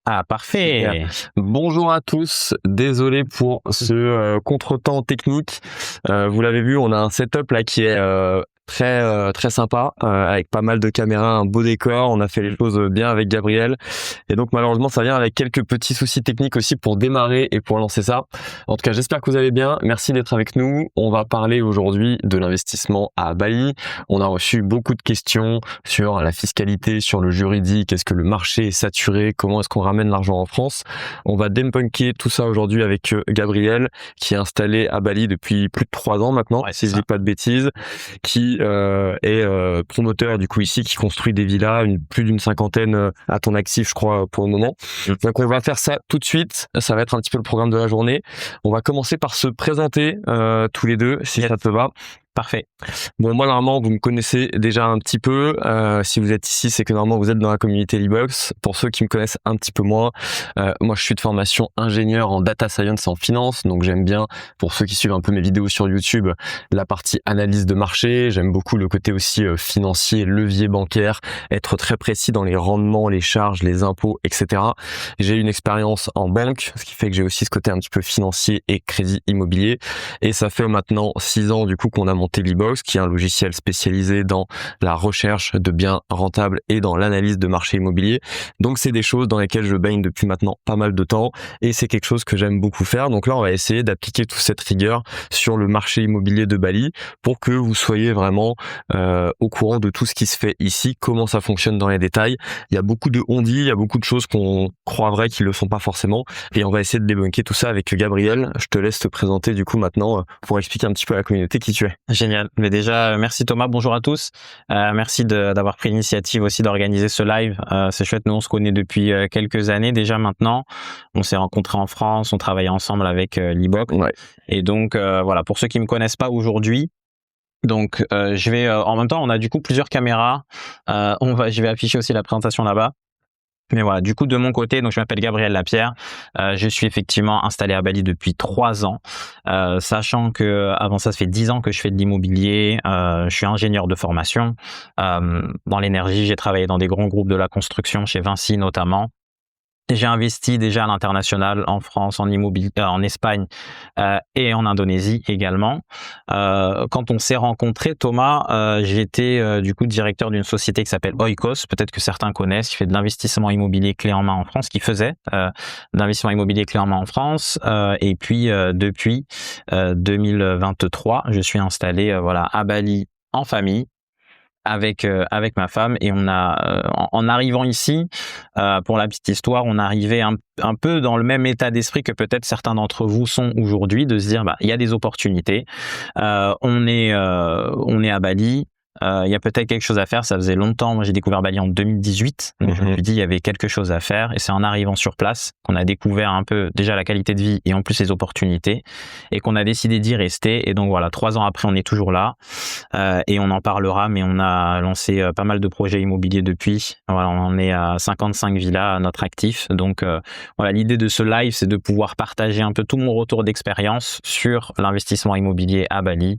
Ah, Super. parfait. Bonjour à tous, désolé pour ce contretemps technique. Vous l'avez vu, on a un setup là qui est très sympa, avec pas mal de caméras, un beau décor. On a fait les choses bien avec Gabriel, et donc malheureusement ça vient avec quelques petits soucis techniques aussi pour démarrer et pour lancer ça. En tout cas, j'espère que vous allez bien. Merci d'être avec nous. On va parler aujourd'hui de l'investissement à Bali. On a reçu beaucoup de questions sur la fiscalité, sur le juridique. Est-ce que le marché est saturé? Comment est-ce qu'on ramène l'argent en France? On va débunker tout ça aujourd'hui avec Gabriel, qui est installé à Bali depuis plus de 3 ans maintenant, Ouais, si c'est je dis ça. pas de bêtises, qui est promoteur du coup ici, qui construit des villas, plus d'une cinquantaine à ton actif, je crois, pour le moment. Donc on va faire ça tout de suite. Ça va être un petit peu le programme de la journée. On va commencer par se présenter tous les deux, si Yes. ça te va. Parfait. Bon, moi, normalement, vous me connaissez déjà un petit peu. Si vous êtes ici, c'est que normalement, vous êtes dans la communauté Libox. Pour ceux qui me connaissent un petit peu moins, moi, je suis de formation ingénieur en data science et en finance. Donc, j'aime bien, pour ceux qui suivent un peu mes vidéos sur YouTube, la partie analyse de marché. J'aime beaucoup le côté aussi financier, levier bancaire, être très précis dans les rendements, les charges, les impôts, etc. J'ai une expérience en banque, ce qui fait que j'ai aussi ce côté un petit peu financier et crédit immobilier. Et ça fait maintenant 6 ans, du coup, qu'on a monté Libox, qui est un logiciel spécialisé dans la recherche de biens rentables et dans l'analyse de marché immobilier. Donc c'est des choses dans lesquelles je baigne depuis maintenant pas mal de temps, et c'est quelque chose que j'aime beaucoup faire. Donc là, on va essayer d'appliquer toute cette rigueur sur le marché immobilier de Bali pour que vous soyez vraiment au courant de tout ce qui se fait ici, comment ça fonctionne dans les détails. Il y a beaucoup de on-dit, il y a beaucoup de choses qu'on croit vraies qui le sont pas forcément, et on va essayer de débunker tout ça avec Gabriel. Je te laisse te présenter du coup maintenant pour expliquer un petit peu à la communauté qui tu es. Génial. Mais déjà, merci Thomas. Bonjour à tous. Merci d'avoir pris l'initiative aussi d'organiser ce live. C'est chouette. Nous, on se connaît depuis quelques années déjà maintenant. On s'est rencontrés en France. On travaillait ensemble avec Libox. Ouais. Et donc, voilà, pour ceux qui me connaissent pas aujourd'hui, donc je vais en même temps, on a du coup plusieurs caméras. Je vais afficher aussi la présentation là-bas. Mais voilà, du coup, de mon côté, donc je m'appelle Gabriel Lapierre. Je suis effectivement installé à Bali depuis 3 ans, sachant que avant ça fait 10 ans que je fais de l'immobilier. Je suis ingénieur de formation. Dans l'énergie, j'ai travaillé dans des grands groupes de la construction, chez Vinci notamment. J'ai investi déjà à l'international, en France, en immobilier, en Espagne et en Indonésie également. Quand on s'est rencontrés, Thomas, j'étais du coup directeur d'une société qui s'appelle Oikos, peut-être que certains connaissent, qui fait de l'investissement immobilier clé en main en France, qui faisait de l'investissement immobilier clé en main en France. Et puis depuis 2023, je suis installé voilà à Bali en famille, avec ma femme, et on a en arrivant ici, pour la petite histoire, on arrivait un peu dans le même état d'esprit que peut-être certains d'entre vous sont aujourd'hui, de se dire bah il y a des opportunités, on est à Bali. Il y a peut-être quelque chose à faire. Ça faisait longtemps. Moi, j'ai découvert Bali en 2018. Donc, je me suis dit, il y avait quelque chose à faire. Et c'est en arrivant sur place qu'on a découvert un peu déjà la qualité de vie et en plus les opportunités, et qu'on a décidé d'y rester. Et donc, voilà, 3 ans après, on est toujours là. Et on en parlera, mais on a lancé pas mal de projets immobiliers depuis. Voilà, on en est à 55 villas à notre actif. Donc, voilà, l'idée de ce live, c'est de pouvoir partager un peu tout mon retour d'expérience sur l'investissement immobilier à Bali.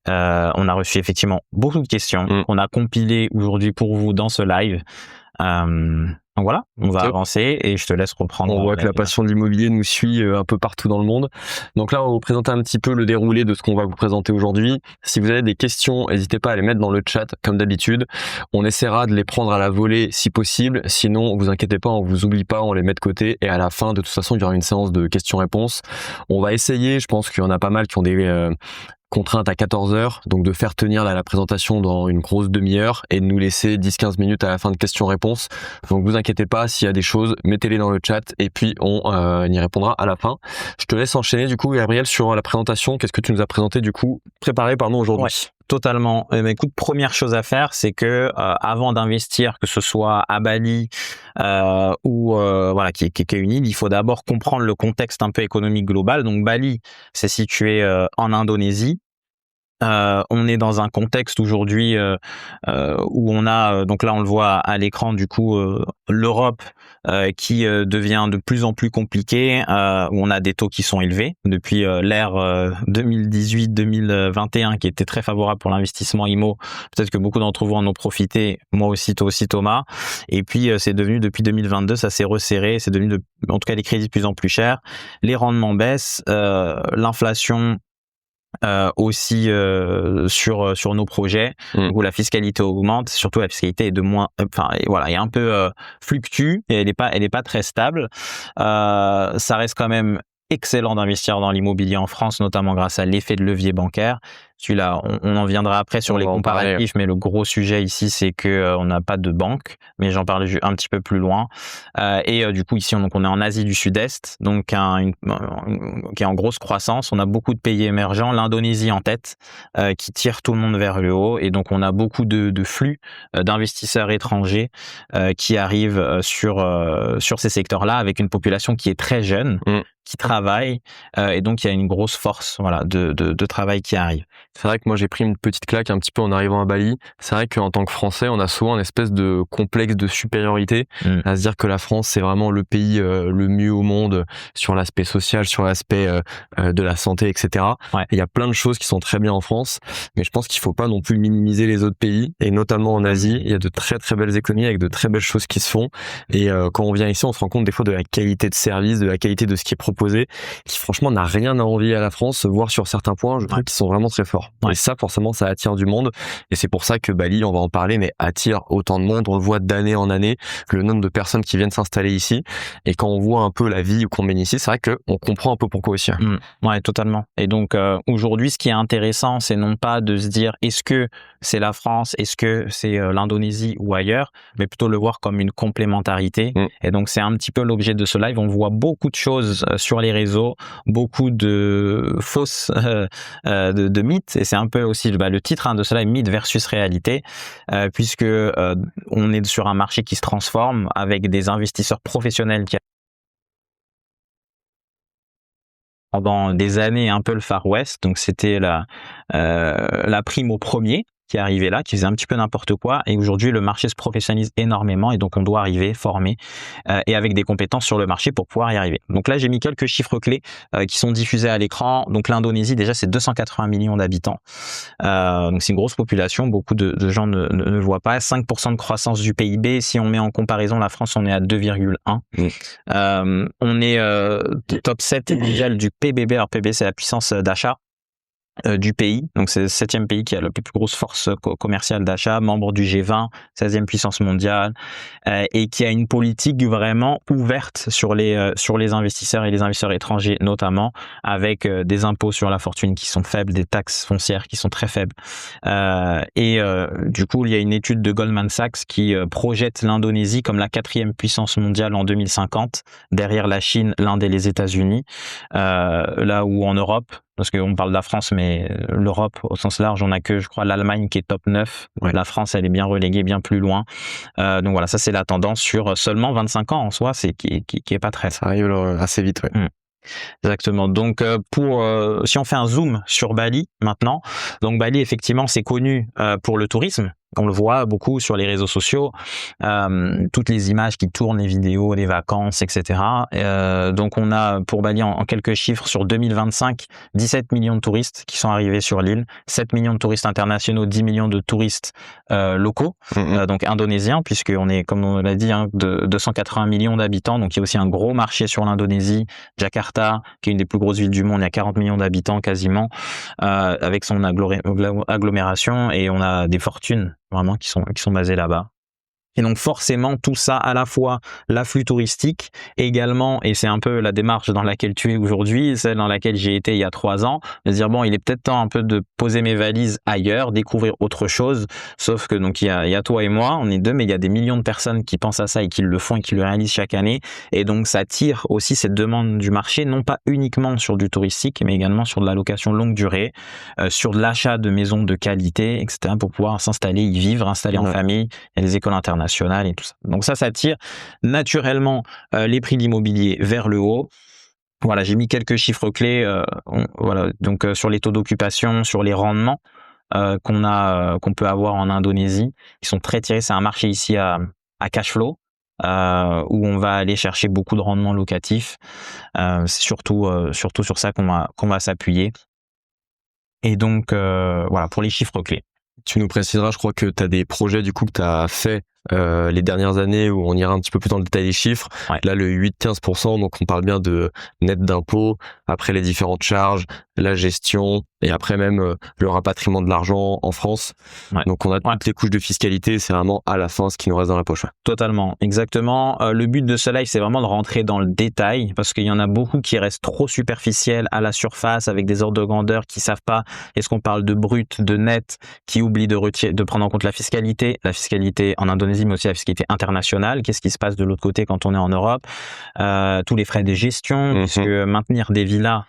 On a reçu effectivement beaucoup de questions qu'on a compilées aujourd'hui pour vous dans ce live. Donc voilà, on va avancer et je te laisse reprendre. On voit que la passion de l'immobilier nous suit un peu partout dans le monde. Donc là, on va vous présenter un petit peu le déroulé de ce qu'on va vous présenter aujourd'hui. Si vous avez des questions, n'hésitez pas à les mettre dans le chat, comme d'habitude. On essaiera de les prendre à la volée si possible. Sinon, vous inquiétez pas, on vous oublie pas, on les met de côté. Et à la fin, de toute façon, il y aura une séance de questions-réponses. On va essayer, je pense qu'il y en a pas mal qui ont des contrainte à 14 heures, donc de faire tenir la présentation dans une grosse demi-heure et de nous laisser 10-15 minutes à la fin de questions-réponses. Donc vous inquiétez pas, s'il y a des choses, mettez-les dans le chat et puis on y répondra à la fin. Je te laisse enchaîner du coup, Gabriel, sur la présentation. Qu'est-ce que tu nous as présenté du coup, préparé aujourd'hui? Ouais. Totalement. Écoute, première chose à faire, c'est que avant d'investir, que ce soit à Bali ou voilà, qui est une île, il faut d'abord comprendre le contexte un peu économique global. Donc Bali, c'est situé en Indonésie. On est dans un contexte aujourd'hui où on a, donc là on le voit à l'écran du coup, l'Europe qui devient de plus en plus compliquée, où on a des taux qui sont élevés depuis l'ère 2018-2021 qui était très favorable pour l'investissement IMO. Peut-être que beaucoup d'entre vous en ont profité, moi aussi, toi aussi Thomas. Et puis c'est devenu depuis 2022, ça s'est resserré, c'est devenu en tout cas les crédits de plus en plus chers, les rendements baissent, l'inflation aussi sur nos projets où la fiscalité augmente, surtout la fiscalité est de moins, enfin voilà, est un peu fluctue et elle est pas très stable. Ça reste quand même excellent d'investir dans l'immobilier en France, notamment grâce à l'effet de levier bancaire. Celui-là, on en viendra après sur les comparatifs, mais le gros sujet ici, c'est que on n'a pas de banque, mais j'en parle un petit peu plus loin. Et du coup, ici, on est en Asie du Sud-Est, donc qui est en grosse croissance. On a beaucoup de pays émergents, l'Indonésie en tête, qui tire tout le monde vers le haut. Et donc, on a beaucoup de flux d'investisseurs étrangers qui arrivent sur ces secteurs-là, avec une population qui est très jeune, qui travaille, et donc il y a une grosse force, voilà, de travail qui arrive. C'est vrai que moi j'ai pris une petite claque un petit peu en arrivant à Bali. C'est vrai qu'en tant que Français, on a souvent une espèce de complexe de supériorité, à se dire que la France c'est vraiment le pays le mieux au monde sur l'aspect social, sur l'aspect de la santé, etc. Ouais. Il y a plein de choses qui sont très bien en France, mais je pense qu'il faut pas non plus minimiser les autres pays, et notamment en Asie, il y a de très très belles économies avec de très belles choses qui se font. Et quand on vient ici, on se rend compte des fois de la qualité de service, de la qualité de ce qui est proposé, qui franchement n'a rien à envier à la France, voire sur certains points, je trouve qu'ils sont vraiment très forts. Ouais. Et ça, forcément, ça attire du monde. Et c'est pour ça que Bali, on va en parler, mais attire autant de monde. On le voit d'année en année, le nombre de personnes qui viennent s'installer ici. Et quand on voit un peu la vie qu'on mène ici, c'est vrai qu'on comprend un peu pourquoi aussi. Ouais, totalement. Et donc, aujourd'hui, ce qui est intéressant, c'est non pas de se dire est-ce que c'est la France, est-ce que c'est l'Indonésie ou ailleurs, mais plutôt le voir comme une complémentarité. Et donc, c'est un petit peu l'objet de ce live. On voit beaucoup de choses sur les réseaux, beaucoup de fausses de mythes, et c'est un peu aussi le titre de cela, mythe versus réalité, puisque on est sur un marché qui se transforme avec des investisseurs professionnels qui pendant des années un peu le Far West, donc c'était la prime au premier qui arrivait là, qui faisait un petit peu n'importe quoi, et aujourd'hui le marché se professionnalise énormément et donc on doit arriver formé et avec des compétences sur le marché pour pouvoir y arriver. Donc là j'ai mis quelques chiffres clés qui sont diffusés à l'écran. Donc l'Indonésie déjà c'est 280 millions d'habitants, donc c'est une grosse population, beaucoup de gens ne le voient pas. 5% de croissance du PIB, si on met en comparaison la France on est à 2,1. On est top 7 mondial du PBB. Alors PBB c'est la puissance d'achat du pays, donc c'est le 7e pays qui a la plus grosse force commerciale d'achat, membre du G20, 16e puissance mondiale, et qui a une politique vraiment ouverte sur les investisseurs et les investisseurs étrangers notamment, avec des impôts sur la fortune qui sont faibles, des taxes foncières qui sont très faibles. Du coup, il y a une étude de Goldman Sachs qui projette l'Indonésie comme la 4e puissance mondiale en 2050, derrière la Chine, l'Inde et les États-Unis, là où en Europe, parce qu'on parle de la France, mais l'Europe au sens large, on a que, je crois, l'Allemagne qui est top 9. Ouais. La France, elle est bien reléguée, bien plus loin. Donc voilà, ça c'est la tendance sur seulement 25 ans en soi, c'est qui est pas très. Ça arrive assez vite, ouais. Exactement. Donc si on fait un zoom sur Bali maintenant, donc Bali effectivement c'est connu pour le tourisme. On le voit beaucoup sur les réseaux sociaux, toutes les images qui tournent, les vidéos, les vacances, etc. Donc on a pour Bali en quelques chiffres sur 2025, 17 millions de touristes qui sont arrivés sur l'île, 7 millions de touristes internationaux, 10 millions de touristes locaux, donc indonésiens, puisqu'on est, comme on l'a dit, de 280 millions d'habitants. Donc il y a aussi un gros marché sur l'Indonésie. Jakarta, qui est une des plus grosses villes du monde, il y a 40 millions d'habitants quasiment, avec son agglomération, et on a des fortunes vraiment qui sont basés là-bas. Et donc forcément tout ça, à la fois l'afflux touristique également, et c'est un peu la démarche dans laquelle tu es aujourd'hui, celle dans laquelle j'ai été il y a 3 ans, de dire bon, il est peut-être temps un peu de poser mes valises ailleurs, découvrir autre chose. Sauf que donc il y a toi et moi, on est deux, mais il y a des millions de personnes qui pensent à ça et qui le font et qui le réalisent chaque année. Et donc ça tire aussi cette demande du marché, non pas uniquement sur du touristique, mais également sur de la location longue durée, sur de l'achat de maisons de qualité, etc., pour pouvoir s'installer, y vivre, installer en famille. Il y a des écoles internationales et tout ça. Donc ça tire naturellement les prix de l'immobilier vers le haut. Voilà, j'ai mis quelques chiffres clés. Voilà, donc sur les taux d'occupation, sur les rendements qu'on peut avoir en Indonésie, qui sont très tirés. C'est un marché ici à cash flow. Où on va aller chercher beaucoup de rendements locatifs. C'est surtout sur ça qu'on va s'appuyer. Et donc, voilà, pour les chiffres clés. Tu nous préciseras, je crois que tu as des projets du coup que tu as fait les dernières années où on ira un petit peu plus dans le détail des chiffres. Ouais. Là, le 8-15%, donc on parle bien de net d'impôts, après les différentes charges, la gestion et après même le rapatriement de l'argent en France. Ouais. Donc on a toutes les couches de fiscalité, c'est vraiment à la fin ce qui nous reste dans la poche. Ouais. Totalement, exactement. Le but de ce live, c'est vraiment de rentrer dans le détail parce qu'il y en a beaucoup qui restent trop superficiels à la surface avec des ordres de grandeur qui savent pas est-ce qu'on parle de brut, de net, qui oublient de prendre en compte la fiscalité en Indonésie, mais aussi la fiscalité internationale. Qu'est-ce qui se passe de l'autre côté quand on est en Europe? Tous les frais de gestion, puisque maintenir des villas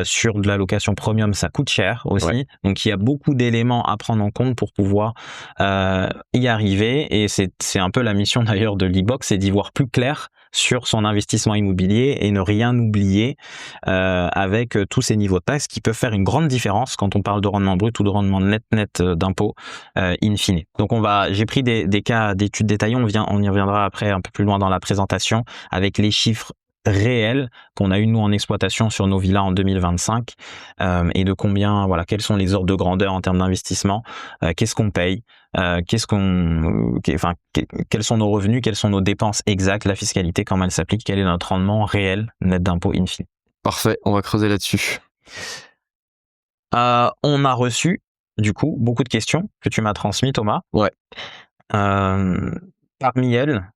sur de la location premium, ça coûte cher aussi. Ouais. Donc, il y a beaucoup d'éléments à prendre en compte pour pouvoir y arriver. Et c'est un peu la mission d'ailleurs de l'e-box, c'est d'y voir plus clair sur son investissement immobilier et ne rien oublier avec tous ces niveaux de taxes qui peuvent faire une grande différence quand on parle de rendement brut ou de rendement net d'impôt in fine. Donc, j'ai pris des cas d'études détaillées. On y reviendra après un peu plus loin dans la présentation avec les chiffres réels qu'on a eu nous en exploitation sur nos villas en 2025 et de combien, voilà, quels sont les ordres de grandeur en termes d'investissement, qu'est-ce qu'on paye, quels sont nos revenus, quelles sont nos dépenses exactes, la fiscalité, comment elle s'applique, quel est notre rendement réel net d'impôt in fine. Parfait, on va creuser là-dessus. On a reçu du coup beaucoup de questions que tu m'as transmises, Thomas. Ouais. Parmi elles,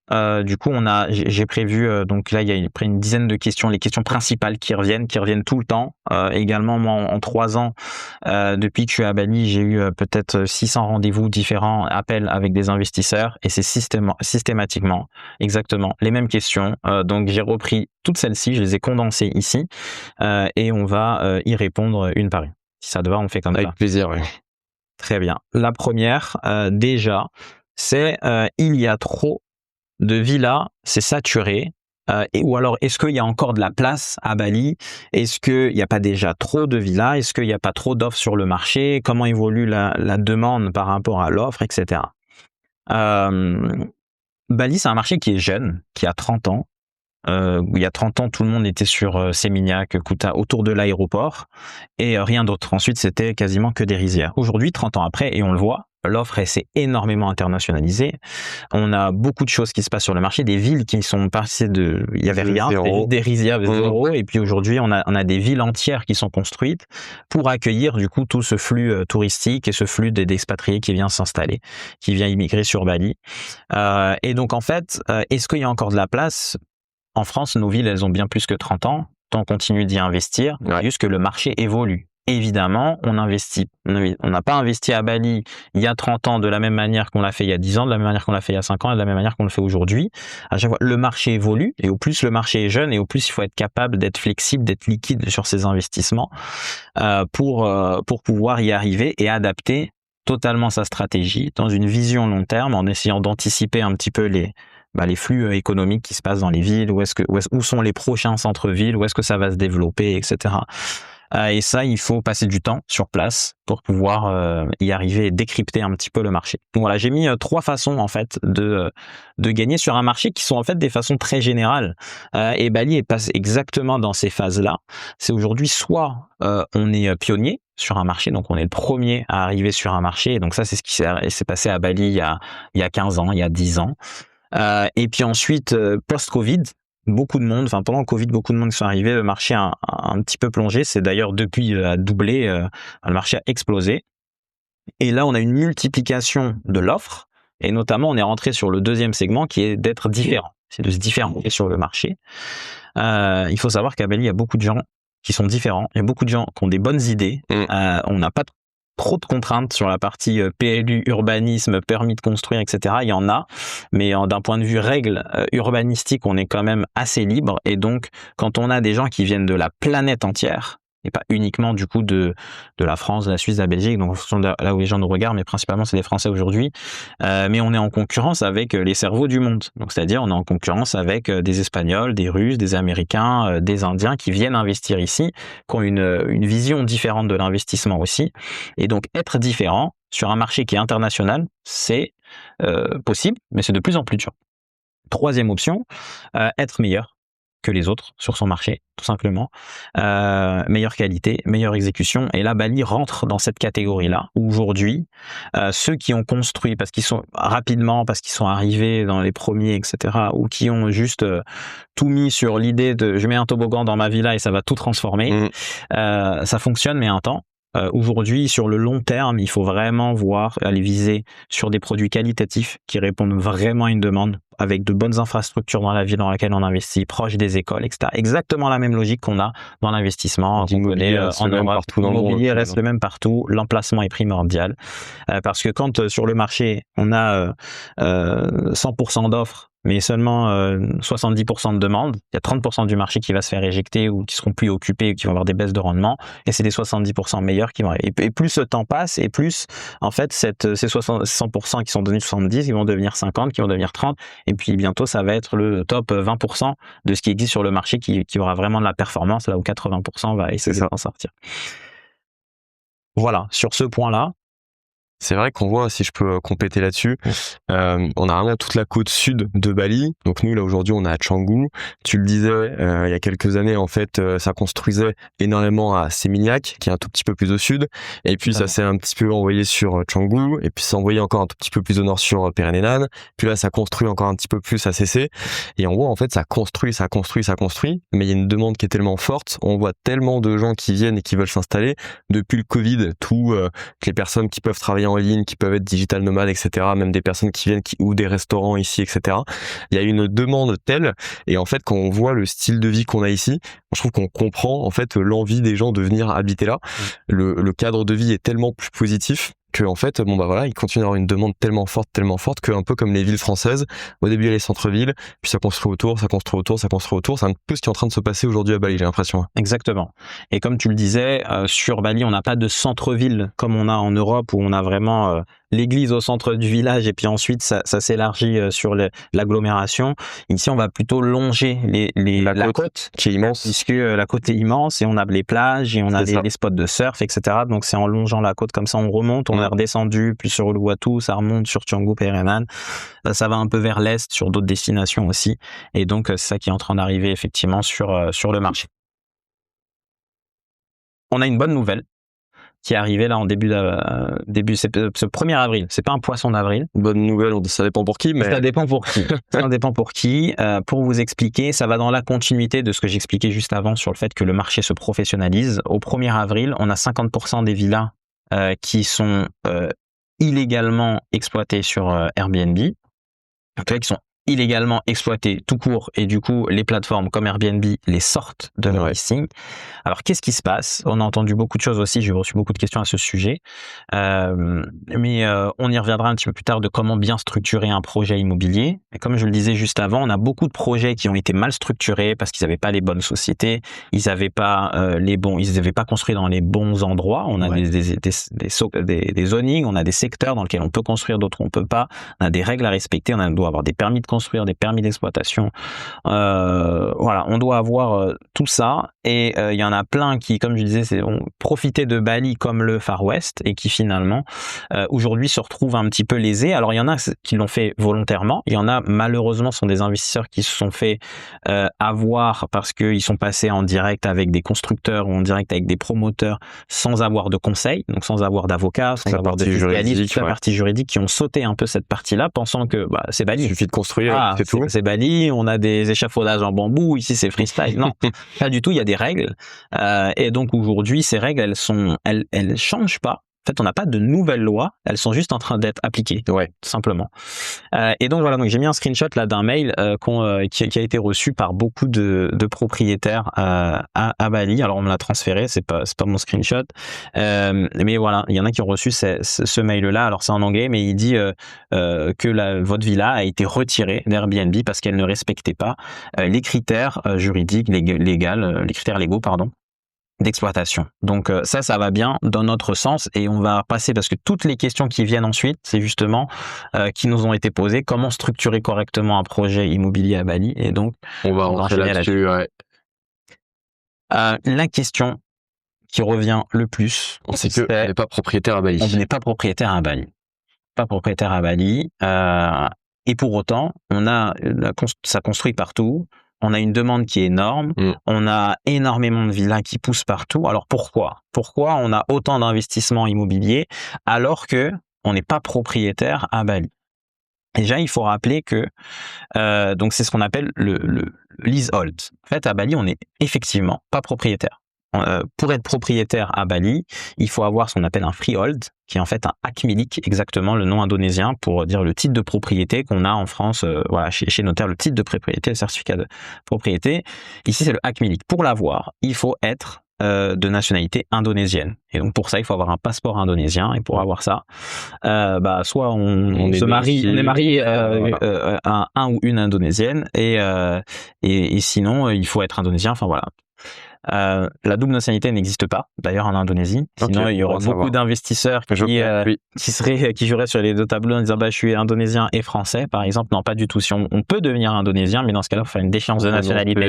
du coup, j'ai prévu, donc là, il y a près une dizaine de questions, les questions principales qui reviennent tout le temps. Également, moi, en 3 ans, depuis que je suis à Bali, j'ai eu peut-être 600 rendez-vous différents, appels avec des investisseurs, et c'est systématiquement, exactement, les mêmes questions. Donc, j'ai repris toutes celles-ci, je les ai condensées ici, et on va y répondre une par une. Si ça te va, on fait comme ça. Avec plaisir, oui. Très bien. La première, déjà, c'est il y a trop de villas, c'est saturé, ou alors est-ce qu'il y a encore de la place à Bali? Est-ce qu'il n'y a pas déjà trop de villas? Est-ce qu'il n'y a pas trop d'offres sur le marché? Comment évolue la demande par rapport à l'offre, etc. Bali, c'est un marché qui est jeune, qui a 30 ans. Il y a 30 ans, tout le monde était sur Seminyak, Kuta, autour de l'aéroport, et rien d'autre. Ensuite, c'était quasiment que des rizières. Aujourd'hui, 30 ans après, et on le voit, l'offre s'est énormément internationalisée. On a beaucoup de choses qui se passent sur le marché, des villes qui sont passées il y avait rien, des rizières de zéro, et puis aujourd'hui, on a des villes entières qui sont construites pour accueillir du coup tout ce flux touristique et ce flux d'expatriés qui vient s'installer, qui vient immigrer sur Bali. Et donc en fait, est-ce qu'il y a encore de la place? En France, nos villes, elles ont bien plus que 30 ans. On continue d'y investir, juste que le marché évolue. Évidemment, on investit. On n'a pas investi à Bali il y a 30 ans de la même manière qu'on l'a fait il y a 10 ans, de la même manière qu'on l'a fait il y a 5 ans et de la même manière qu'on le fait aujourd'hui. À chaque fois, le marché évolue et au plus le marché est jeune et au plus il faut être capable d'être flexible, d'être liquide sur ses investissements pour pouvoir y arriver et adapter totalement sa stratégie dans une vision long terme en essayant d'anticiper un petit peu les flux économiques qui se passent dans les villes, où sont les prochains centres-villes, où est-ce que ça va se développer, etc. Et ça, il faut passer du temps sur place pour pouvoir y arriver et décrypter un petit peu le marché. Donc voilà, j'ai mis 3 façons en fait de gagner sur un marché qui sont en fait des façons très générales. Et Bali passe exactement dans ces phases-là. C'est aujourd'hui soit on est pionnier sur un marché, donc on est le premier à arriver sur un marché. Et donc ça, c'est ce qui s'est passé à Bali il y a 15 ans, il y a 10 ans. Et puis ensuite, post-Covid, beaucoup de monde, pendant le Covid, beaucoup de monde qui sont arrivés, le marché a un petit peu plongé, c'est d'ailleurs depuis a doublé, le marché a explosé. Et là, on a une multiplication de l'offre, et notamment, on est rentré sur le deuxième segment qui est d'être différent, c'est de se différencier sur le marché. Il faut savoir qu'à Bali, il y a beaucoup de gens qui sont différents, il y a beaucoup de gens qui ont des bonnes idées, on n'a pas trop de contraintes sur la partie PLU, urbanisme, permis de construire, etc. Il y en a, mais d'un point de vue règles urbanistiques, on est quand même assez libre. Et donc, quand on a des gens qui viennent de la planète entière, et pas uniquement du coup de la France, de la Suisse, de la Belgique, donc en fonction de là où les gens nous regardent, mais principalement c'est les Français aujourd'hui. Mais on est en concurrence avec les cerveaux du monde. Donc c'est-à-dire on est en concurrence avec des Espagnols, des Russes, des Américains, des Indiens qui viennent investir ici, qui ont une vision différente de l'investissement aussi. Et donc être différent sur un marché qui est international, c'est possible, mais c'est de plus en plus dur. Troisième option, être meilleur que les autres sur son marché, tout simplement. Meilleure qualité, meilleure exécution. Et là, Bali rentre dans cette catégorie-là. Aujourd'hui, ceux qui ont construit, parce qu'ils sont rapidement, parce qu'ils sont arrivés dans les premiers, etc., ou qui ont juste tout mis sur l'idée de je mets un toboggan dans ma villa et ça va tout transformer, ça fonctionne, mais un temps. Aujourd'hui, sur le long terme, il faut vraiment aller viser sur des produits qualitatifs qui répondent vraiment à une demande, avec de bonnes infrastructures dans la ville dans laquelle on investit, proche des écoles, etc. Exactement la même logique qu'on a dans l'investissement. L'immobilier reste le même partout. L'emplacement est primordial parce que quand sur le marché, on a 100% d'offres, mais seulement 70% de demandes, il y a 30% du marché qui va se faire éjecter ou qui seront plus occupés ou qui vont avoir des baisses de rendement, et c'est les 70% meilleurs qui vont arriver. Et plus le temps passe, et plus en fait ces 100% qui sont devenus 70, ils vont devenir 50, qui vont devenir 30, et puis bientôt ça va être le top 20% de ce qui existe sur le marché qui aura vraiment de la performance, là où 80% va essayer de s'en sortir. Voilà, sur ce point-là. C'est vrai qu'on voit, si je peux compléter là-dessus, on a vraiment toute la côte sud de Bali. Donc nous, là, aujourd'hui, on est à Canggu. Tu le disais, il y a quelques années, en fait, ça construisait énormément à Seminyak, qui est un tout petit peu plus au sud. Et puis, ça s'est un petit peu envoyé sur Canggu. Et puis, ça s'est envoyé encore un tout petit peu plus au nord sur Perennenan. Puis là, ça construit encore un petit peu plus à CC. Et on voit, en fait, ça construit. Mais il y a une demande qui est tellement forte. On voit tellement de gens qui viennent et qui veulent s'installer. Depuis le Covid, les personnes qui peuvent travailler en ligne, qui peuvent être digital nomades, etc., même des personnes qui viennent ou des restaurants ici, etc. Il y a une demande telle, et en fait, quand on voit le style de vie qu'on a ici, je trouve qu'on comprend en fait l'envie des gens de venir habiter là. Le cadre de vie est tellement plus positif que en fait, il continue à avoir une demande tellement forte, que un peu comme les villes françaises, au début il y a les centres-villes, puis ça construit autour. C'est un peu ce qui est en train de se passer aujourd'hui à Bali, j'ai l'impression. Exactement. Et comme tu le disais, sur Bali, on n'a pas de centre-ville comme on a en Europe, où on a vraiment l'église au centre du village, et puis ensuite ça s'élargit sur l'agglomération. Ici, on va plutôt longer la côte, qui est immense, puisque la côte est immense, et on a les plages, et on a les spots de surf, etc. Donc c'est en longeant la côte comme ça, on remonte, on est redescendu, plus sur Uluwatu, ça remonte sur Canggu, Perennenan. Ça va un peu vers l'est, sur d'autres destinations aussi. Et donc c'est ça qui est en train d'arriver effectivement sur le marché. On a une bonne nouvelle qui est arrivé là en début ce 1er avril. C'est pas un poisson d'avril. Bonne nouvelle, ça dépend pour qui, mais... Ça dépend pour qui. Ça dépend pour qui. Pour vous expliquer, ça va dans la continuité de ce que j'expliquais juste avant sur le fait que le marché se professionnalise. Au 1er avril, on a 50% des villas qui sont illégalement exploitées sur Airbnb. Donc, qui sont illégalement exploités tout court, et du coup les plateformes comme Airbnb les sortent de leur listing. Alors qu'est-ce qui se passe? On a entendu beaucoup de choses aussi, j'ai reçu beaucoup de questions à ce sujet, mais on y reviendra un petit peu plus tard de comment bien structurer un projet immobilier. Et comme je le disais juste avant, on a beaucoup de projets qui ont été mal structurés parce qu'ils n'avaient pas les bonnes sociétés, ils n'avaient pas pas construit dans les bons endroits. On a des zonings, on a des secteurs dans lesquels on peut construire, d'autres on peut pas, on a des règles à respecter, on doit avoir des permis de construire, des permis d'exploitation, on doit avoir tout ça, et il y en a plein qui, comme je disais, ont profité de Bali comme le Far West, et qui finalement aujourd'hui se retrouvent un petit peu lésés. Alors il y en a qui l'ont fait volontairement, il y en a malheureusement sont des investisseurs qui se sont fait avoir parce qu'ils sont passés en direct avec des constructeurs ou en direct avec des promoteurs sans avoir de conseils, donc sans avoir d'avocat, sans avoir de fiscaliste, toute la partie juridique, qui ont sauté un peu cette partie-là, pensant que c'est Bali. Il suffit de construire, c'est tout. C'est Bali, on a des échafaudages en bambou, ici c'est freestyle. Non, pas du tout, il y a des règles. Et donc aujourd'hui, ces règles, elles changent pas. En fait, on n'a pas de nouvelles lois, elles sont juste en train d'être appliquées, tout simplement. Et donc voilà, donc j'ai mis un screenshot là d'un mail qui a été reçu par beaucoup de propriétaires à Bali. Alors on me l'a transféré, c'est pas mon screenshot, mais voilà, il y en a qui ont reçu ce mail-là. Alors c'est en anglais, mais il dit que votre villa a été retirée d'Airbnb parce qu'elle ne respectait pas les critères juridiques, les critères légaux, pardon. d'exploitation. Donc ça va bien dans notre sens et on va passer parce que toutes les questions qui viennent ensuite, c'est justement qui nous ont été posées, comment structurer correctement un projet immobilier à Bali et donc On va rentrer enchaîner là-dessus. Ouais. la question qui revient le plus, C'est que on n'est pas propriétaire à Bali. on n'est pas propriétaire à Bali. Pas propriétaire à Bali. Et pour autant, ça construit partout. On a une demande qui est énorme. On a énormément de villas qui poussent partout. Alors pourquoi on a autant d'investissements immobiliers alors que on n'est pas propriétaire à Bali? Déjà, il faut rappeler que donc c'est ce qu'on appelle le leasehold. En fait, à Bali, on n'est effectivement pas propriétaire. Pour être propriétaire à Bali, il faut avoir ce qu'on appelle un freehold, qui est en fait un hak milik, exactement le nom indonésien pour dire le titre de propriété qu'on a en France, voilà, chez notaire, le titre de propriété, le certificat de propriété. Ici, c'est le hak milik. Pour l'avoir, il faut être de nationalité indonésienne. Et donc pour ça, il faut avoir un passeport indonésien. Et pour avoir ça, soit on se marie, on est marié à un ou une indonésienne, et sinon il faut être indonésien. Enfin voilà. La double nationalité n'existe pas, d'ailleurs en Indonésie. Sinon, il y aurait beaucoup d'investisseurs qui joueraient sur les deux tableaux en disant je suis indonésien et français, par exemple. Non, pas du tout. Si on peut devenir indonésien, mais dans ce cas-là, il faut faire une déchéance de nationalité.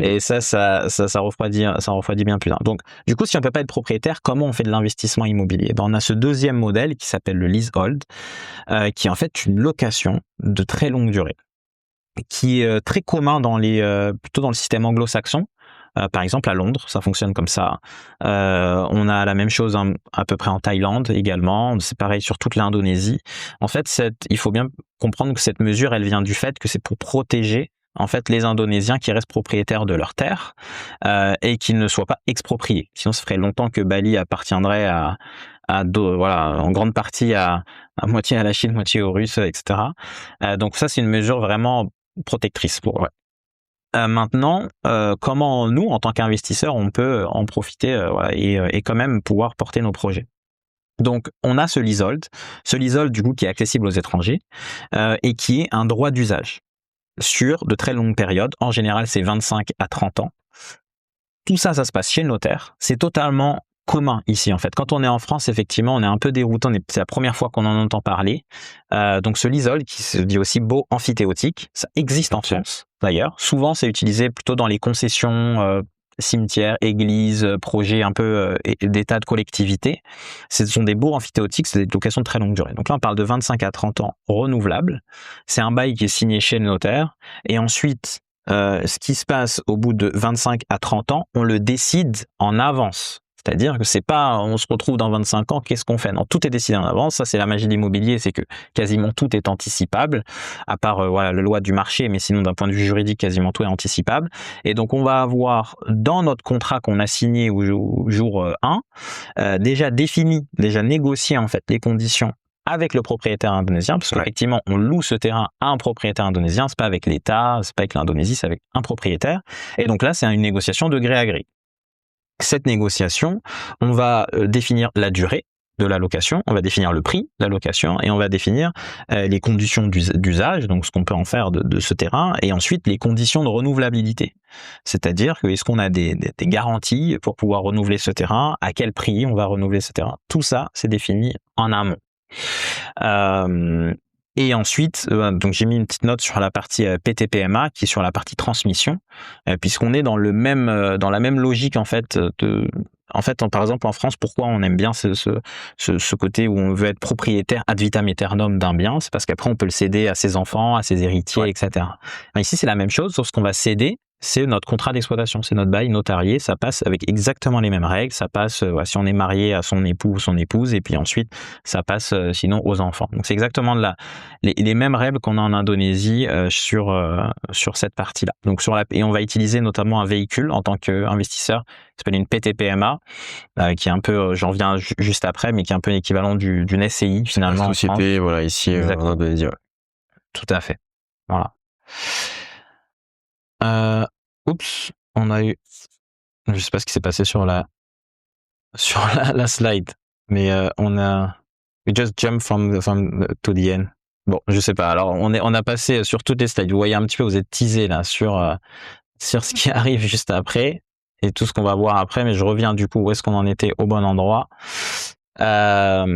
Et ça refroidit bien plus tard. Donc, du coup, si on peut pas être propriétaire, comment on fait de l'investissement immobilier? On a ce deuxième modèle qui s'appelle le leasehold, qui est en fait une location de très longue durée, qui est très commun plutôt dans le système anglo-saxon. Par exemple, à Londres, ça fonctionne comme ça. On a la même chose à peu près en Thaïlande également. C'est pareil sur toute l'Indonésie. En fait, il faut bien comprendre que cette mesure, elle vient du fait que c'est pour protéger en fait les Indonésiens qui restent propriétaires de leurs terres et qui ne soient pas expropriés. Sinon, ça ferait longtemps que Bali appartiendrait en grande partie à moitié à la Chine, moitié aux Russes, etc. Donc ça, c'est une mesure vraiment protectrice pour eux. Maintenant, comment nous, en tant qu'investisseurs, on peut en profiter et quand même pouvoir porter nos projets. Donc, on a ce leasehold du coup qui est accessible aux étrangers et qui est un droit d'usage sur de très longues périodes. En général, c'est 25 à 30 ans. Tout ça, ça se passe chez le notaire. C'est totalement commun ici en fait. Quand on est en France, effectivement, on est un peu déroutant. C'est la première fois qu'on en entend parler. Donc ce leasehold, qui se dit aussi beau amphithéotique, ça existe en France d'ailleurs. Souvent, c'est utilisé plutôt dans les concessions, cimetières, églises, projets un peu d'état de collectivité. Ce sont des baux amphithéotiques, c'est des locations de très longue durée. Donc là, on parle de 25 à 30 ans renouvelables. C'est un bail qui est signé chez le notaire. Et ensuite, ce qui se passe au bout de 25 à 30 ans, on le décide en avance. C'est-à-dire que c'est pas, on se retrouve dans 25 ans, qu'est-ce qu'on fait? Non, tout est décidé en avance. Ça, c'est la magie de l'immobilier, c'est que quasiment tout est anticipable, à part la loi du marché, mais sinon d'un point de vue juridique, quasiment tout est anticipable. Et donc, on va avoir dans notre contrat qu'on a signé au jour 1, déjà défini, déjà négocié en fait les conditions avec le propriétaire indonésien, parce qu'effectivement, on loue ce terrain à un propriétaire indonésien, c'est pas avec l'État, c'est pas avec l'Indonésie, c'est avec un propriétaire. Et donc là, c'est une négociation de gré à gré. Cette négociation, on va définir la durée de la location, on va définir le prix de la location et on va définir les conditions d'usage, donc ce qu'on peut en faire de ce terrain, et ensuite les conditions de renouvelabilité. C'est-à-dire que est-ce qu'on a des garanties pour pouvoir renouveler ce terrain, à quel prix on va renouveler ce terrain. Tout ça, c'est défini en amont. Et ensuite, donc j'ai mis une petite note sur la partie PTPMA qui est sur la partie transmission, puisqu'on est dans la même logique en fait par exemple en France, pourquoi on aime bien ce côté où on veut être propriétaire ad vitam aeternum d'un bien, c'est parce qu'après on peut le céder à ses enfants, à ses héritiers, etc. Ici c'est la même chose, sauf ce qu'on va céder, c'est notre contrat d'exploitation, c'est notre bail notarié, ça passe avec exactement les mêmes règles, ça passe si on est marié à son époux ou son épouse, et puis ensuite ça passe sinon aux enfants. Donc c'est exactement les mêmes règles qu'on a en Indonésie sur cette partie-là. Donc et on va utiliser notamment un véhicule en tant qu'investisseur qui s'appelle une PTPMA, qui est un peu, j'en viens juste après, mais qui est un peu l'équivalent d'une SCI finalement. La société, voilà, ici en Indonésie. Ouais. Tout à fait. Voilà. On a eu, je sais pas ce qui s'est passé sur la slide, mais we just jump from to the end. Bon, je sais pas. Alors on a passé sur toutes les slides. Vous voyez un petit peu, vous êtes teasé là sur ce qui arrive juste après. et tout ce qu'on va voir après, mais je reviens du coup où est-ce qu'on en était au bon endroit. La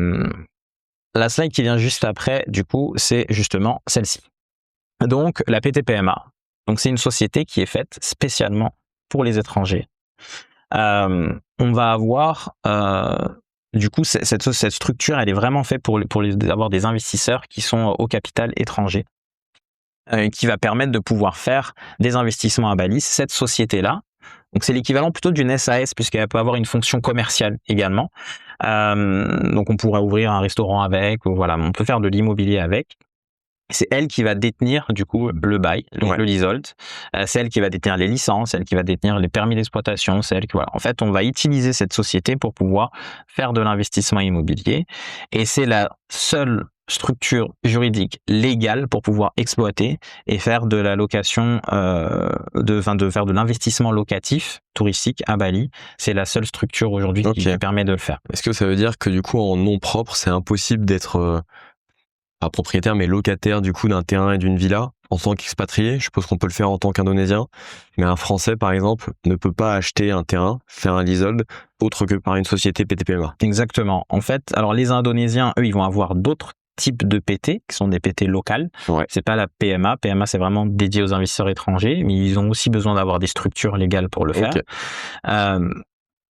slide qui vient juste après, du coup, c'est justement celle-ci. Donc, la PTPMA. Donc, c'est une société qui est faite spécialement pour les étrangers. On va avoir, du coup, cette structure, elle est vraiment faite pour avoir des investisseurs qui sont au capital étranger, qui va permettre de pouvoir faire des investissements à Bali. Cette société-là, donc c'est l'équivalent plutôt d'une SAS puisqu'elle peut avoir une fonction commerciale également. Donc, on pourrait ouvrir un restaurant avec, ou voilà, on peut faire de l'immobilier avec. C'est elle qui va détenir du coup le bail, le leasehold. C'est elle qui va détenir les licences, elle qui va détenir les permis d'exploitation. C'est elle qui, voilà. En fait, on va utiliser cette société pour pouvoir faire de l'investissement immobilier, et c'est la seule structure juridique légale pour pouvoir exploiter et faire de la location, de faire de l'investissement locatif touristique à Bali. C'est la seule structure aujourd'hui qui permet de le faire. Est-ce que ça veut dire que du coup en nom propre, c'est impossible d'être pas propriétaire mais locataire du coup d'un terrain et d'une villa en tant qu'expatrié? Je suppose qu'on peut le faire en tant qu'Indonésien, mais un Français par exemple ne peut pas acheter un terrain, faire un leasehold autre que par une société PTPMA. Exactement. En fait, alors les Indonésiens, eux, ils vont avoir d'autres types de PT qui sont des PT locales. C'est pas la PMA. PMA, c'est vraiment dédié aux investisseurs étrangers, mais ils ont aussi besoin d'avoir des structures légales pour le faire.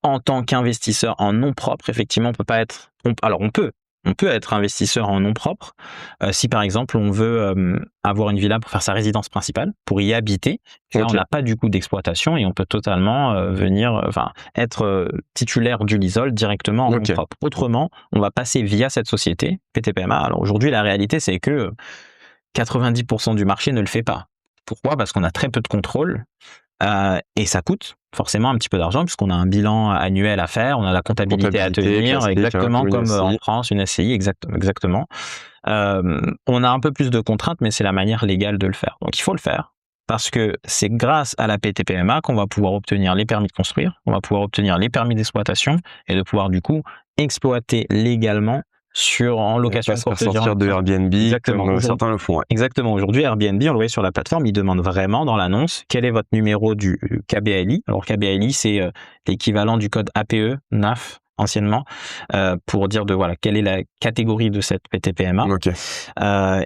En tant qu'investisseur en nom propre, effectivement, on peut pas être. On peut être investisseur en nom propre si par exemple on veut avoir une villa pour faire sa résidence principale, pour y habiter. Là, on n'a pas du coup d'exploitation et on peut totalement être titulaire du leasehold directement en nom propre. Autrement, on va passer via cette société PTPMA. Alors aujourd'hui, la réalité, c'est que 90% du marché ne le fait pas. Pourquoi? Parce qu'on a très peu de contrôle. Et ça coûte forcément un petit peu d'argent puisqu'on a un bilan annuel à faire, on a la comptabilité à tenir, exactement comme en France, une SCI, exactement. On a un peu plus de contraintes, mais c'est la manière légale de le faire. Donc il faut le faire parce que c'est grâce à la PTPMA qu'on va pouvoir obtenir les permis de construire, on va pouvoir obtenir les permis d'exploitation et de pouvoir du coup exploiter légalement en location courte durée. Sortir de Airbnb, comme certains le font. Exactement. Aujourd'hui, Airbnb, on le voit sur la plateforme, il demande vraiment dans l'annonce quel est votre numéro du KBLI. Alors, KBLI, c'est l'équivalent du code APE, NAF, anciennement, pour dire quelle est la catégorie de cette PTPMA.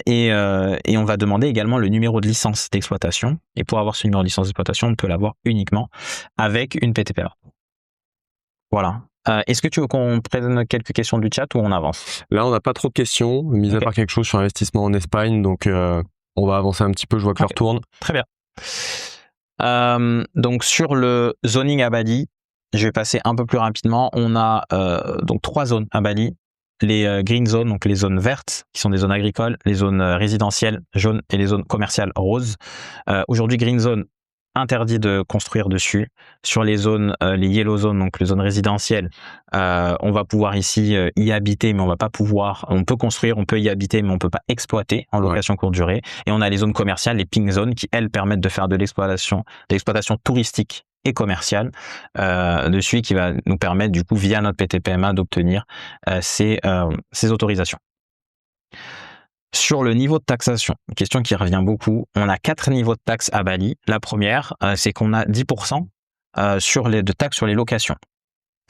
Et on va demander également le numéro de licence d'exploitation. Et pour avoir ce numéro de licence d'exploitation, on peut l'avoir uniquement avec une PTPMA. Voilà. Est-ce que tu veux qu'on prenne quelques questions du chat ou on avance? Là, on n'a pas trop de questions, mis à part quelque chose sur l'investissement en Espagne, donc on va avancer un petit peu, je vois que l'heure tourne. Très bien. Donc sur le zoning à Bali, je vais passer un peu plus rapidement. On a donc 3 zones à Bali. Les green zones, donc les zones vertes, qui sont des zones agricoles, les zones résidentielles jaunes et les zones commerciales roses. Aujourd'hui, green zone, interdit de construire dessus. Sur les zones, les yellow zones, donc les zones résidentielles, on va pouvoir ici y habiter, mais on va pas pouvoir. On peut construire, on peut y habiter, mais on peut pas exploiter en location courte durée. Et on a les zones commerciales, les pink zones, qui elles permettent de faire de l'exploitation touristique et commerciale dessus, qui va nous permettre du coup via notre PTPMA d'obtenir ces autorisations. Sur le niveau de taxation, une question qui revient beaucoup, on a 4 niveaux de taxes à Bali. La première, c'est qu'on a 10% de taxes sur les locations.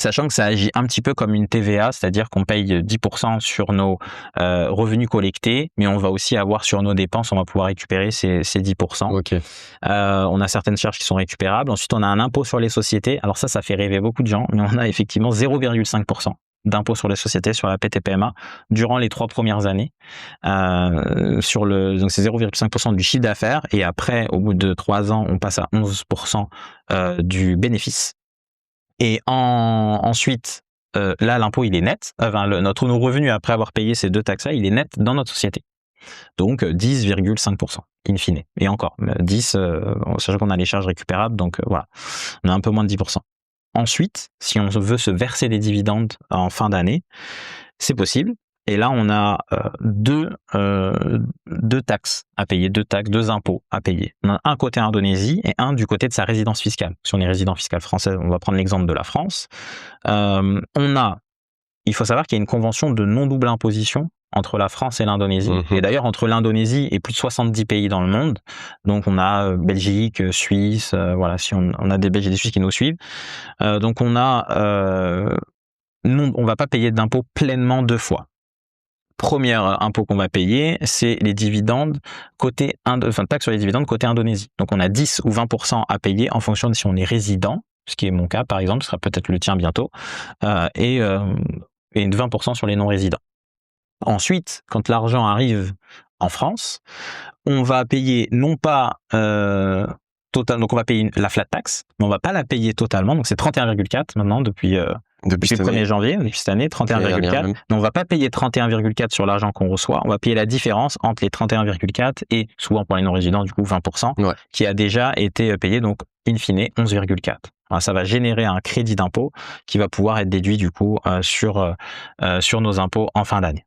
Sachant que ça agit un petit peu comme une TVA, c'est-à-dire qu'on paye 10% sur nos revenus collectés, mais on va aussi avoir sur nos dépenses, on va pouvoir récupérer ces 10%. On a certaines charges qui sont récupérables. Ensuite, on a un impôt sur les sociétés. Alors ça fait rêver beaucoup de gens, mais on a effectivement 0,5% d'impôt sur les sociétés sur la PTPMA durant les 3 premières années. Donc c'est 0,5% du chiffre d'affaires, et après, au bout de 3 ans, on passe à 11% du bénéfice. Et ensuite, là, l'impôt, il est net. Nos revenus après avoir payé ces 2 taxes-là, il est net dans notre société. Donc 10,5% in fine. Et encore, 10, sachant qu'on a les charges récupérables, donc voilà, on a un peu moins de 10%. Ensuite, si on veut se verser des dividendes en fin d'année, c'est possible. Et là, on a deux taxes à payer, 2 impôts à payer. On a un côté Indonésie et un du côté de sa résidence fiscale. Si on est résident fiscal français, on va prendre l'exemple de la France. Il faut savoir qu'il y a une convention de non-double imposition entre la France et l'Indonésie. Et d'ailleurs, entre l'Indonésie et plus de 70 pays dans le monde. Donc, on a Belgique, Suisse, voilà, si on a des Belges et des Suisses qui nous suivent. Donc, on va pas payer d'impôts pleinement 2 fois. Premier impôt qu'on va payer, c'est les dividendes taxe sur les dividendes côté Indonésie. Donc, on a 10 ou 20% à payer en fonction de si on est résident, ce qui est mon cas, par exemple, ce sera peut-être le tien bientôt, et 20% sur les non-résidents. Ensuite, quand l'argent arrive en France, on va payer non pas donc on va payer la flat tax, mais on va pas la payer totalement. Donc c'est 31,4 maintenant depuis le 1er janvier, depuis cette année, 31,4. Mais on va pas payer 31,4 sur l'argent qu'on reçoit. On va payer la différence entre les 31,4 et souvent pour les non-résidents du coup 20% qui a déjà été payé, donc in fine 11,4. Alors, ça va générer un crédit d'impôt qui va pouvoir être déduit du coup sur nos impôts en fin d'année.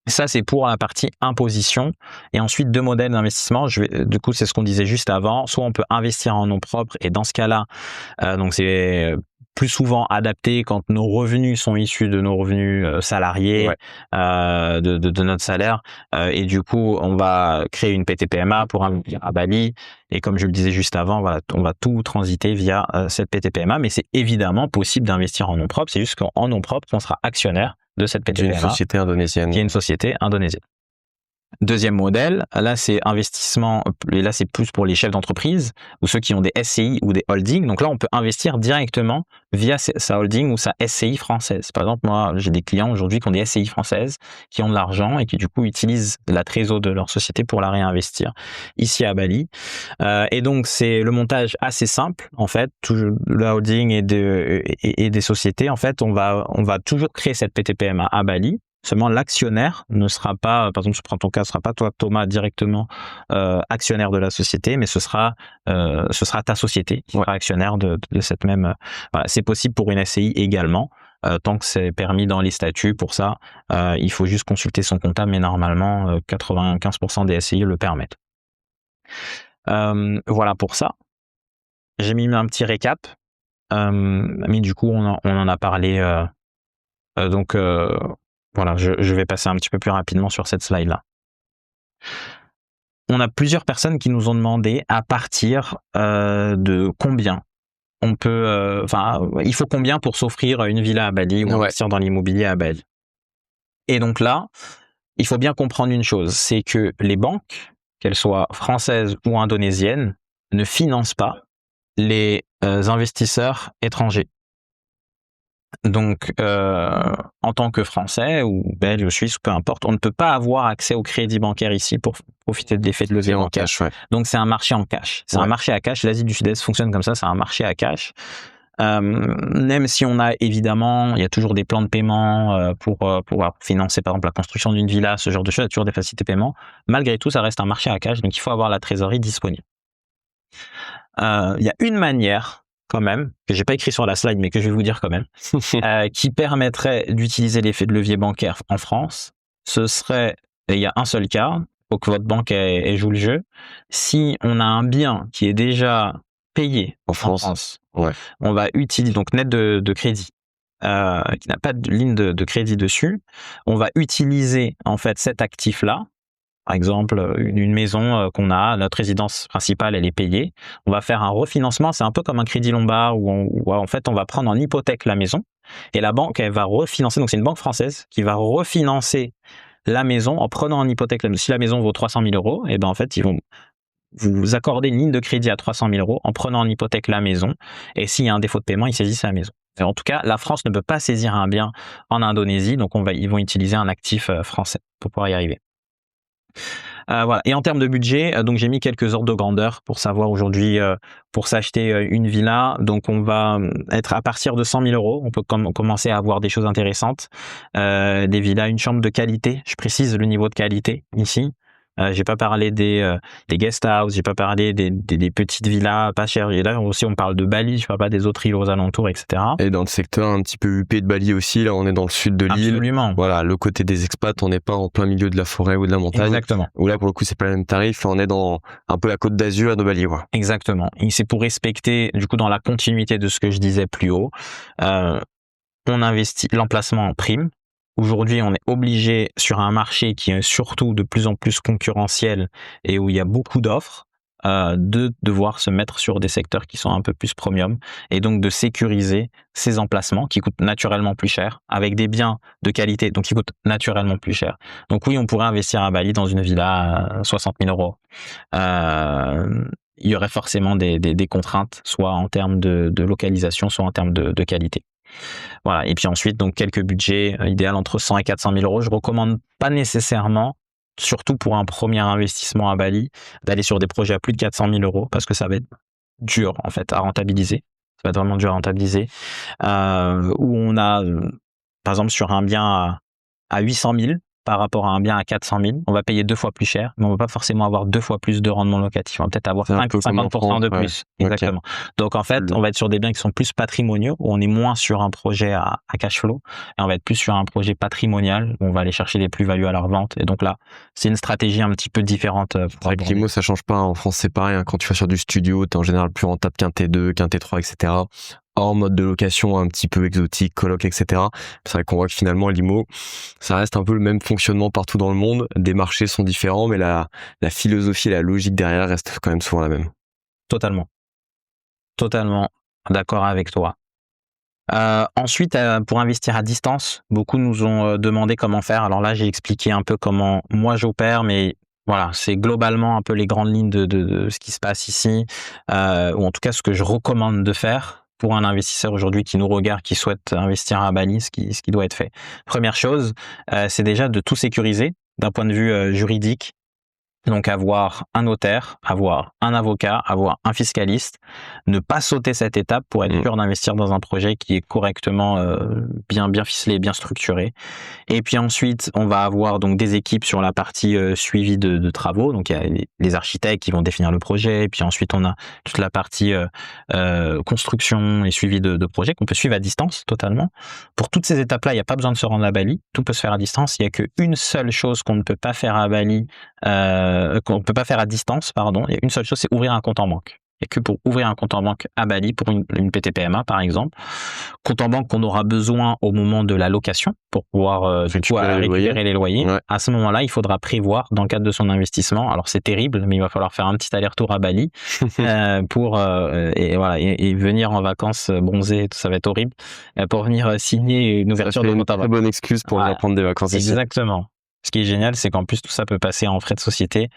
Ça, c'est pour la partie imposition. Et ensuite, 2 modèles d'investissement. Du coup, c'est ce qu'on disait juste avant. Soit on peut investir en nom propre, et dans ce cas-là, donc c'est plus souvent adapté quand nos revenus sont issus de nos revenus salariés, de notre salaire. Et du coup, on va créer une PTPMA pour investir à Bali. Et comme je le disais juste avant, voilà, on va tout transiter via cette PTPMA. Mais c'est évidemment possible d'investir en nom propre. C'est juste qu'en nom propre, on sera actionnaire de cette PTPMA, une société indonésienne. Qui est une société indonésienne. Deuxième modèle, là c'est investissement, et là c'est plus pour les chefs d'entreprise ou ceux qui ont des SCI ou des holdings. Donc là on peut investir directement via sa holding ou sa SCI française. Par exemple, moi j'ai des clients aujourd'hui qui ont des SCI françaises, qui ont de l'argent et qui du coup utilisent la trésor de leur société pour la réinvestir ici à Bali. Et donc c'est le montage assez simple en fait, la holding et des sociétés. En fait on va toujours créer cette PTPMA à Bali. Seulement, l'actionnaire ne sera pas, par exemple, je prends ton cas, ce sera pas toi, Thomas, directement actionnaire de la société, mais ce sera ta société qui sera actionnaire de cette même. Voilà, c'est possible pour une SCI également, tant que c'est permis dans les statuts. Pour ça, il faut juste consulter son comptable, mais normalement, 95% des SCI le permettent. Voilà pour ça. J'ai mis un petit récap, mais du coup, on en a parlé. Donc voilà, je vais passer un petit peu plus rapidement sur cette slide-là. On a plusieurs personnes qui nous ont demandé à partir de combien on peut, il faut combien pour s'offrir une villa à Bali ou investir dans l'immobilier à Bali. Et donc là, il faut bien comprendre une chose, c'est que les banques, qu'elles soient françaises ou indonésiennes, ne financent pas les investisseurs étrangers. Donc, en tant que Français ou Belge ou Suisse, peu importe, on ne peut pas avoir accès au crédit bancaire ici pour profiter de l'effet de levier bancaire. Cash, Donc, c'est un marché en cash. C'est un marché à cash. L'Asie du Sud-Est fonctionne comme ça, c'est un marché à cash. Même si on a évidemment, il y a toujours des plans de paiement pour pouvoir financer par exemple la construction d'une villa, ce genre de choses, il y a toujours des facilités de paiement. Malgré tout, ça reste un marché à cash, donc il faut avoir la trésorerie disponible. Il y a une manière quand même, que j'ai pas écrit sur la slide, mais que je vais vous dire quand même, qui permettrait d'utiliser l'effet de levier bancaire en France. Ce serait, et il y a un seul cas, faut que votre banque elle joue le jeu. Si on a un bien qui est déjà payé en France, on va utiliser, donc net de crédit, qui n'a pas de ligne de crédit dessus, on va utiliser en fait cet actif-là. Par exemple, une maison qu'on a, notre résidence principale, elle est payée. On va faire un refinancement, c'est un peu comme un crédit Lombard où en fait, on va prendre en hypothèque la maison et la banque, elle va refinancer. Donc, c'est une banque française qui va refinancer la maison en prenant en hypothèque la maison. Si la maison vaut 300 000 €, et ben en fait, ils vont vous accorder une ligne de crédit à 300 000 € en prenant en hypothèque la maison. Et s'il y a un défaut de paiement, ils saisissent la maison. Et en tout cas, la France ne peut pas saisir un bien en Indonésie, donc ils vont utiliser un actif français pour pouvoir y arriver. Voilà. Et en termes de budget, donc j'ai mis quelques ordres de grandeur pour savoir aujourd'hui, pour s'acheter une villa. Donc on va être à partir de 100 000 €. On peut commencer à avoir des choses intéressantes, des villas, une chambre de qualité. Je précise le niveau de qualité ici. J'ai pas parlé des guest house, j'ai pas parlé des petites villas pas chères. Et là aussi on parle de Bali, je parle pas des autres îles aux alentours, etc. Et dans le secteur un petit peu huppé de Bali aussi, là on est dans le sud de l'île. Absolument. Voilà, le côté des expats, on n'est pas en plein milieu de la forêt ou de la montagne. Exactement. Où là pour le coup c'est pas le même tarif, on est dans un peu la Côte d'Azur de Bali, quoi. Exactement. Et c'est pour respecter, du coup dans la continuité de ce que je disais plus haut, on investit l'emplacement en prime. Aujourd'hui, on est obligé sur un marché qui est surtout de plus en plus concurrentiel et où il y a beaucoup d'offres, de devoir se mettre sur des secteurs qui sont un peu plus premium et donc de sécuriser ces emplacements qui coûtent naturellement plus cher avec des biens de qualité, donc qui coûtent naturellement plus cher. Donc oui, on pourrait investir à Bali dans une villa à 60 000 euros. Il y aurait forcément des contraintes, soit en termes de localisation, soit en termes de qualité. Voilà. Et puis ensuite, donc quelques budgets idéal entre 100 et 400 000 euros. Je recommande pas nécessairement, surtout pour un premier investissement à Bali, d'aller sur des projets à plus de 400 000 euros parce que ça va être dur en fait à rentabiliser. Ça va être vraiment dur à rentabiliser. Où on a, par exemple, sur un bien à 800 000 par rapport à un bien à 400 000, on va payer 2 fois plus cher, mais on va pas forcément avoir 2 fois plus de rendement locatif. On va peut-être avoir 50% de plus. Ouais. Exactement. Okay. Donc, en fait, on va être sur des biens qui sont plus patrimoniaux, où on est moins sur un projet à cash flow, et on va être plus sur un projet patrimonial, où on va aller chercher des plus-values à la revente. Et donc là, c'est une stratégie un petit peu différente. Avec l'IMO, ça change pas. En France, c'est pareil. Hein. Quand tu vas sur du studio, t'es en général plus rentable qu'un T2, qu'un T3, etc. Hors mode de location un petit peu exotique, coloc, etc. C'est vrai qu'on voit que finalement l'IMO, ça reste un peu le même fonctionnement partout dans le monde. Des marchés sont différents, mais la philosophie et la logique derrière restent quand même souvent la même. Totalement d'accord avec toi. Ensuite, pour investir à distance, beaucoup nous ont demandé comment faire. Alors là, j'ai expliqué un peu comment moi j'opère, mais voilà, c'est globalement un peu les grandes lignes de ce qui se passe ici, ou en tout cas ce que je recommande de faire pour un investisseur aujourd'hui qui nous regarde, qui souhaite investir à Bali, ce qui doit être fait. Première chose, c'est déjà de tout sécuriser d'un point de vue juridique. Donc avoir un notaire, avoir un avocat, avoir un fiscaliste, ne pas sauter cette étape pour être sûr d'investir dans un projet qui est correctement bien ficelé, bien structuré. Et puis ensuite, on va avoir donc des équipes sur la partie suivi de travaux. Donc il y a les architectes qui vont définir le projet. Et puis ensuite, on a toute la partie construction et suivi de projet qu'on peut suivre à distance totalement. Pour toutes ces étapes-là, il n'y a pas besoin de se rendre à Bali. Tout peut se faire à distance. Il n'y a qu'une seule chose qu'on ne peut pas faire à Bali, qu'on ne peut pas faire à distance, pardon. Il y a une seule chose, c'est ouvrir un compte en banque. Il n'y a que pour ouvrir un compte en banque à Bali, pour une PTPMA par exemple, compte en banque qu'on aura besoin au moment de la location pour pouvoir récupérer les loyers. Ouais. À ce moment-là, il faudra prévoir dans le cadre de son investissement. Alors c'est terrible, mais il va falloir faire un petit aller-retour à Bali pour et venir en vacances bronzé, tout ça va être horrible, pour venir signer une ouverture de compte en banque. Très bonne excuse pour venir prendre des vacances ici. Exactement. Ce qui est génial, c'est qu'en plus, tout ça peut passer en frais de société,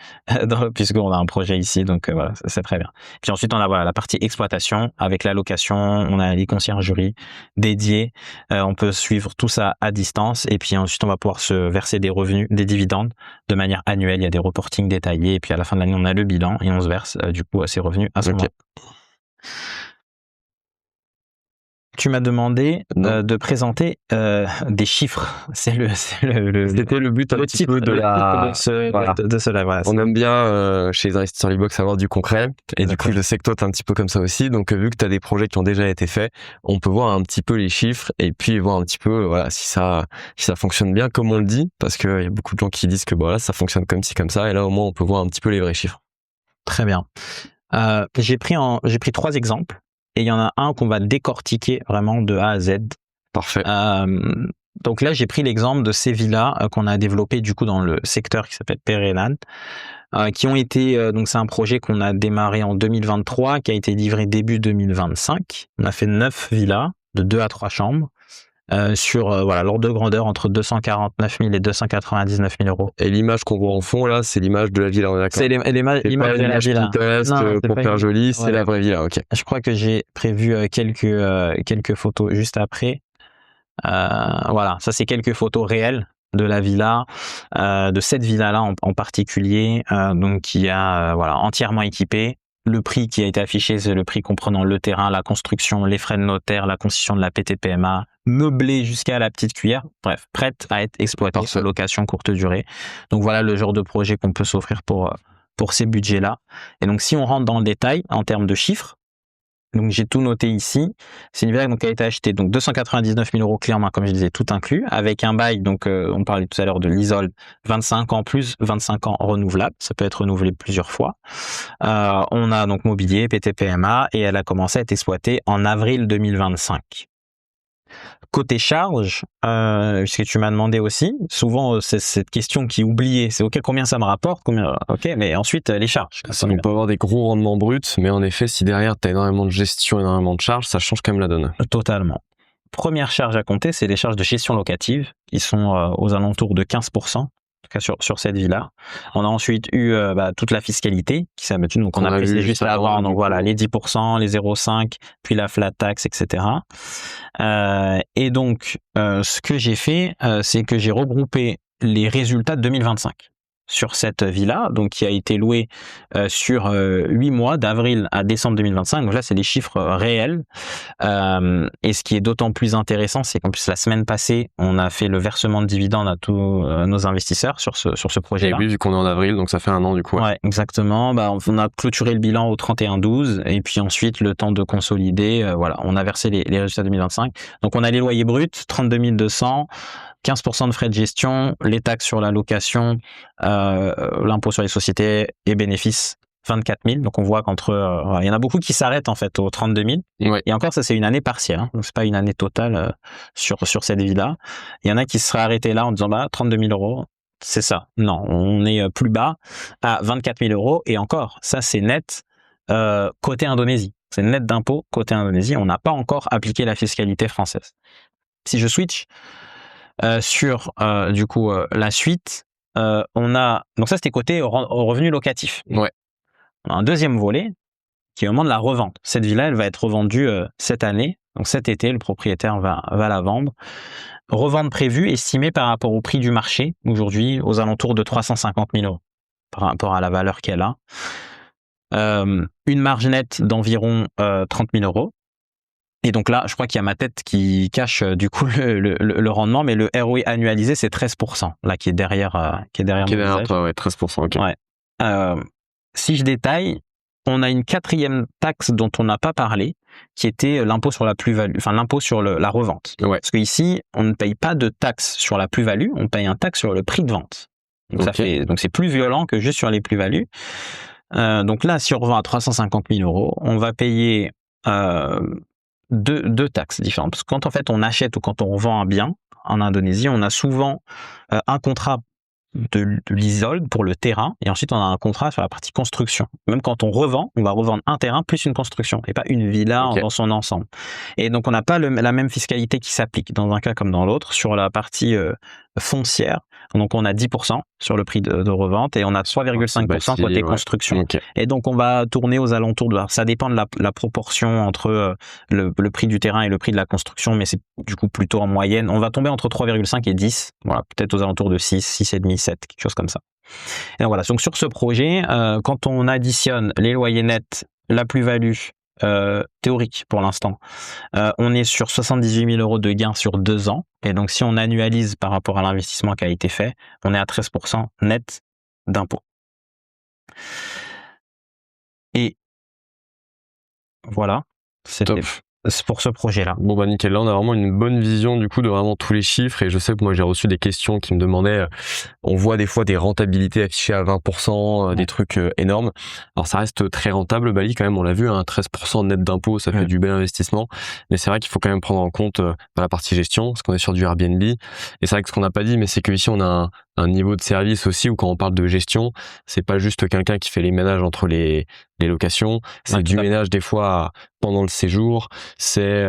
puisqu'on a un projet ici, donc voilà, c'est très bien. Puis ensuite, on a la partie exploitation, avec la location, on a les conciergeries dédiées, on peut suivre tout ça à distance, et puis ensuite, on va pouvoir se verser des revenus, des dividendes, de manière annuelle, il y a des reportings détaillés, et puis à la fin de l'année, on a le bilan, et on se verse du coup ces revenus à ce moment. Tu m'as demandé de présenter des chiffres. C'était le but un petit peu de cela. Voilà. On aime bien chez les investisseurs Libox avoir du concret. Et du coup, je sais que toi, t'es un petit peu comme ça aussi. Donc, vu que tu as des projets qui ont déjà été faits, on peut voir un petit peu les chiffres et puis voir un petit peu si ça fonctionne bien comme on le dit. Parce qu'il y a beaucoup de gens qui disent que ça fonctionne comme ci, comme ça. Et là, au moins, on peut voir un petit peu les vrais chiffres. Très bien. J'ai pris 3 exemples. Et il y en a un qu'on va décortiquer vraiment de A à Z. Parfait. Donc là, j'ai pris l'exemple de ces villas qu'on a développées du coup dans le secteur qui s'appelle Perenade, qui ont été, donc c'est un projet qu'on a démarré en 2023, qui a été livré début 2025. On a fait 9 villas de 2 à 3 chambres. Sur l'ordre de grandeur entre 249 000 et 299 000 euros. Et l'image qu'on voit en fond là, c'est l'image de la villa, on est d'accord? C'est l'image de la villa. Pour faire joli, c'est la vraie villa, ok. Je crois que j'ai prévu quelques photos juste après. Ça c'est quelques photos réelles de la villa, de cette villa-là en particulier, donc qui a entièrement équipée. Le prix qui a été affiché, c'est le prix comprenant le terrain, la construction, les frais de notaire, la constitution de la PTPMA, meublée jusqu'à la petite cuillère, bref, prête à être exploitée sur location courte durée. Donc voilà le genre de projet qu'on peut s'offrir pour ces budgets-là. Et donc si on rentre dans le détail en termes de chiffres, donc j'ai tout noté ici. C'est une villa qui a été achetée donc 299 000 euros clé en main, comme je disais, tout inclus, avec un bail, donc on parlait tout à l'heure de l'ISOL, 25 ans plus 25 ans renouvelable, ça peut être renouvelé plusieurs fois. On a donc mobilier, PTPMA, et elle a commencé à être exploitée en avril 2025. Côté charge, puisque tu m'as demandé aussi, souvent c'est cette question qui est oubliée, c'est ok, combien ça me rapporte, combien, ok, mais ensuite les charges. On peut avoir des gros rendements bruts, mais en effet, si derrière tu as énormément de gestion, énormément de charges, ça change quand même la donne. Totalement. Première charge à compter, c'est les charges de gestion locative, qui sont aux alentours de 15%. En tout cas sur cette villa. On a ensuite eu toute la fiscalité qui s'est abattue, donc on a précisé juste avant, donc voilà, les 10%, les 0,5, puis la flat tax, etc. Et donc, ce que j'ai fait, c'est que j'ai regroupé les résultats de 2025 sur cette villa, donc qui a été louée sur 8 mois, d'avril à décembre 2025. Donc là, c'est les chiffres réels. Et ce qui est d'autant plus intéressant, c'est qu'en plus, la semaine passée, on a fait le versement de dividendes à tous nos investisseurs sur ce projet-là. Et oui, vu qu'on est en avril, donc ça fait 1 an du coup. Ouais, exactement. On a clôturé le bilan au 31/12 et puis ensuite, le temps de consolider, voilà, on a versé les résultats 2025. Donc, on a les loyers bruts, 32 200, 15% de frais de gestion, les taxes sur la location, l'impôt sur les sociétés et bénéfices, 24 000. Donc, on voit qu'entre... il y en a beaucoup qui s'arrêtent en fait aux 32 000. Ouais. Et encore, ça, c'est une année partielle. Hein. Donc, c'est pas une année totale sur cette villa. Il y en a qui se seraient arrêtés là en disant 32 000 euros, c'est ça. Non, on est plus bas à 24 000 euros. Et encore, ça, c'est net côté Indonésie. C'est net d'impôt côté Indonésie. On n'a pas encore appliqué la fiscalité française. Si je switch sur du coup la suite, on a... Donc ça, c'était côté au revenu locatif. Ouais. On a un deuxième volet qui est au moment de la revente. Cette villa, elle va être revendue cette année. Donc cet été, le propriétaire va la vendre. Revente prévue, estimée par rapport au prix du marché, aujourd'hui, aux alentours de 350 000 euros, par rapport à la valeur qu'elle a. Une marge nette d'environ 30 000 euros. Et donc là, je crois qu'il y a ma tête qui cache du coup le rendement, mais le ROI annualisé, c'est 13%, là, qui est derrière Qui est derrière toi, ouais, 13%, ok. Ouais. Si je détaille, on a une quatrième taxe dont on n'a pas parlé, qui était l'impôt sur la plus-value, enfin l'impôt sur la revente. Ouais. Parce qu'ici, on ne paye pas de taxe sur la plus-value, on paye un taxe sur le prix de vente. Donc, donc c'est plus violent que juste sur les plus-values. Donc là, si on revend à 350 000 euros, on va payer deux taxes différentes. Parce que quand en fait on achète ou quand on revend un bien en Indonésie, on a souvent un contrat de leasehold pour le terrain et ensuite on a un contrat sur la partie construction. Même quand on revend, on va revendre un terrain plus une construction et pas une villa dans son ensemble. Et donc on n'a pas la même fiscalité qui s'applique dans un cas comme dans l'autre sur la partie foncière. Donc on a 10% sur le prix de revente et on a 3,5% côté construction. Et donc on va tourner aux alentours de... Ça dépend de la proportion entre le prix du terrain et le prix de la construction, mais c'est du coup plutôt en moyenne. On va tomber entre 3,5 et 10, voilà, peut-être aux alentours de 6, 6,5, 7, quelque chose comme ça. Et donc voilà, donc sur ce projet, quand on additionne les loyers nets, la plus-value théorique pour l'instant, on est sur 78 000 euros de gains sur 2 ans. Et donc, si on annualise par rapport à l'investissement qui a été fait, on est à 13% net d'impôt. Et voilà, c'était pour ce projet-là. Bon bah nickel, là on a vraiment une bonne vision du coup de vraiment tous les chiffres et je sais que moi j'ai reçu des questions qui me demandaient, on voit des fois des rentabilités affichées à 20%, des trucs énormes. Alors ça reste très rentable Bali quand même, on l'a vu, hein, 13% net d'impôt, ça fait du bel investissement, mais c'est vrai qu'il faut quand même prendre en compte dans la partie gestion, parce qu'on est sur du Airbnb, et c'est vrai que ce qu'on n'a pas dit, mais c'est que ici on a un niveau de service aussi où quand on parle de gestion, c'est pas juste quelqu'un qui fait les ménages entre les locations, c'est du ménage des fois pendant le séjour, c'est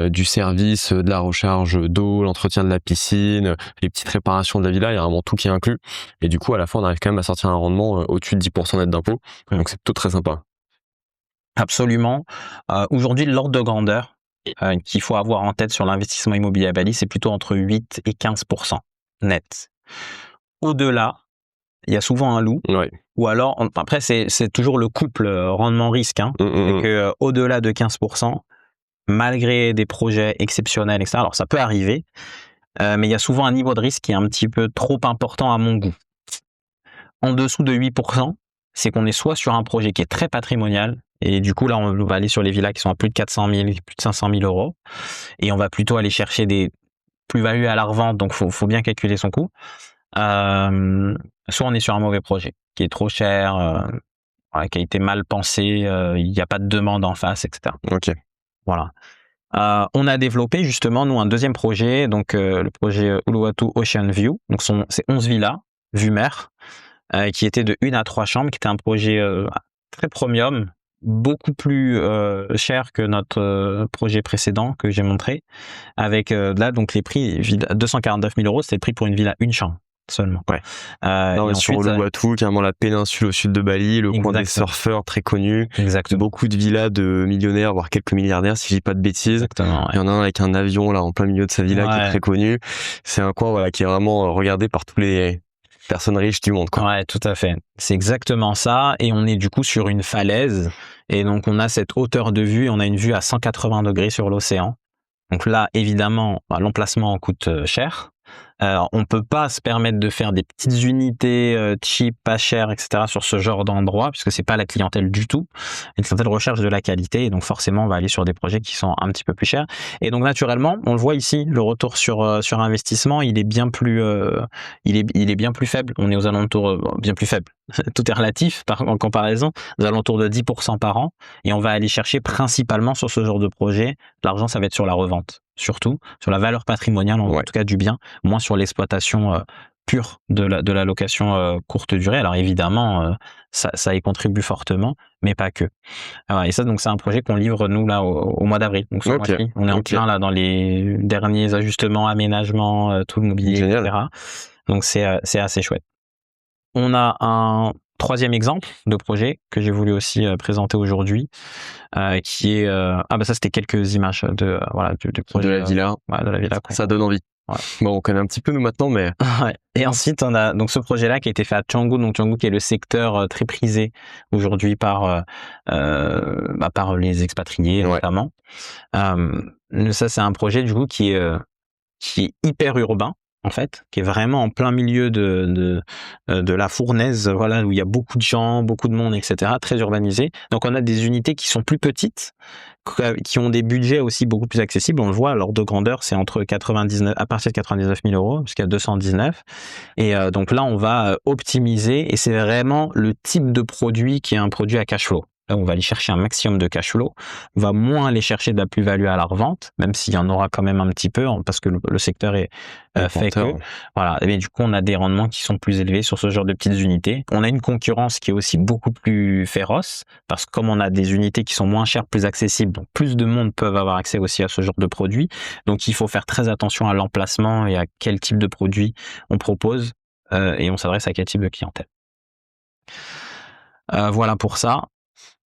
du service, de la recharge d'eau, l'entretien de la piscine, les petites réparations de la villa, il y a vraiment tout qui est inclus. Et du coup, à la fin, on arrive quand même à sortir un rendement au-dessus de 10% net d'impôt. Donc c'est plutôt très sympa. Absolument. Aujourd'hui, l'ordre de grandeur qu'il faut avoir en tête sur l'investissement immobilier à Bali, c'est plutôt entre 8 et 15% net. Au-delà, il y a souvent un loup. Ouais. Ou alors, après, c'est toujours le couple rendement-risque. Hein, c'est que au-delà de 15%, malgré des projets exceptionnels, etc., alors ça peut arriver, mais il y a souvent un niveau de risque qui est un petit peu trop important à mon goût. En dessous de 8%, c'est qu'on est soit sur un projet qui est très patrimonial, et du coup, là, on va aller sur les villas qui sont à plus de 400 000, plus de 500 000 euros, et on va plutôt aller chercher des plus-values à la revente, donc faut bien calculer son coût. Soit on est sur un mauvais projet qui est trop cher, qui a été mal pensé, il n'y a pas de demande en face, etc. Ok. Voilà. On a développé justement nous un deuxième projet, donc le projet Uluwatu Ocean View. Donc c'est 11 villas vue mer, qui était de 1 à 3 chambres, qui était un projet très premium, beaucoup plus cher que notre projet précédent que j'ai montré, avec là donc les prix 249 000 €, c'était le prix pour une villa une chambre seulement. Ouais. Et sur ensuite, Uluwatu, carrément la péninsule au sud de Bali, le coin des Exactement. surfeurs très connus, exactement, beaucoup de villas de millionnaires, voire quelques milliardaires, si je dis pas de bêtises. exactement. Il y en a un avec un avion là en plein milieu de sa villa qui est Ouais. très connu. C'est un coin voilà qui est vraiment regardé par tous les personnes riches du monde, quoi. Ouais, tout à fait. C'est exactement ça. Et on est du coup sur une falaise. Et donc, on a cette hauteur de vue et on a une vue à 180 degrés sur l'océan. Donc là, évidemment, l'emplacement coûte cher. On peut pas se permettre de faire des petites unités cheap, pas chères, etc. sur ce genre d'endroit, puisque c'est pas la clientèle du tout. La clientèle recherche de la qualité, et donc forcément, on va aller sur des projets qui sont un petit peu plus chers. Et donc naturellement, on le voit ici, le retour sur investissement, il est bien plus, il est bien plus faible. On est aux alentours, bien plus faible. Tout est relatif en comparaison, aux alentours de 10% par an. Et on va aller chercher principalement sur ce genre de projet. L'argent, ça va être sur la revente, surtout sur la valeur patrimoniale, en tout cas du bien, moins sur l'exploitation pure de la location courte durée. Alors évidemment, ça y contribue fortement, mais pas que. Et ça, donc c'est un projet qu'on livre nous là au mois d'avril. Donc ce mois-ci, on est en plein là dans les derniers ajustements, aménagements, tout le mobilier, Génial. etc. Donc c'est assez chouette. On a un troisième exemple de projet que j'ai voulu aussi présenter aujourd'hui, qui est ça c'était quelques images de du projet de la villa. de la villa. Ça donne envie. Ouais. Bon, on connaît un petit peu nous maintenant, mais Ouais. Et ensuite on a donc ce projet-là qui a été fait à Canggu, donc Canggu qui est le secteur très prisé aujourd'hui par les expatriés notamment. Ça c'est un projet du coup qui est hyper urbain, en fait, qui est vraiment en plein milieu de la fournaise, voilà, où il y a beaucoup de gens, beaucoup de monde, etc., très urbanisé. Donc on a des unités qui sont plus petites, qui ont des budgets aussi beaucoup plus accessibles. On le voit, l'ordre de grandeur, c'est à partir de 99 000 € jusqu'à 219. Et donc là, on va optimiser, et c'est vraiment le type de produit qui est un produit à cash flow. Là, on va aller chercher un maximum de cash flow. On va moins aller chercher de la plus-value à la revente, même s'il y en aura quand même un petit peu, parce que le secteur est fait que. Voilà. Et bien, du coup, on a des rendements qui sont plus élevés sur ce genre de petites unités. On a une concurrence qui est aussi beaucoup plus féroce, parce que comme on a des unités qui sont moins chères, plus accessibles, donc plus de monde peuvent avoir accès aussi à ce genre de produits. Donc, il faut faire très attention à l'emplacement et à quel type de produit on propose, et on s'adresse à quel type de clientèle. Voilà pour ça.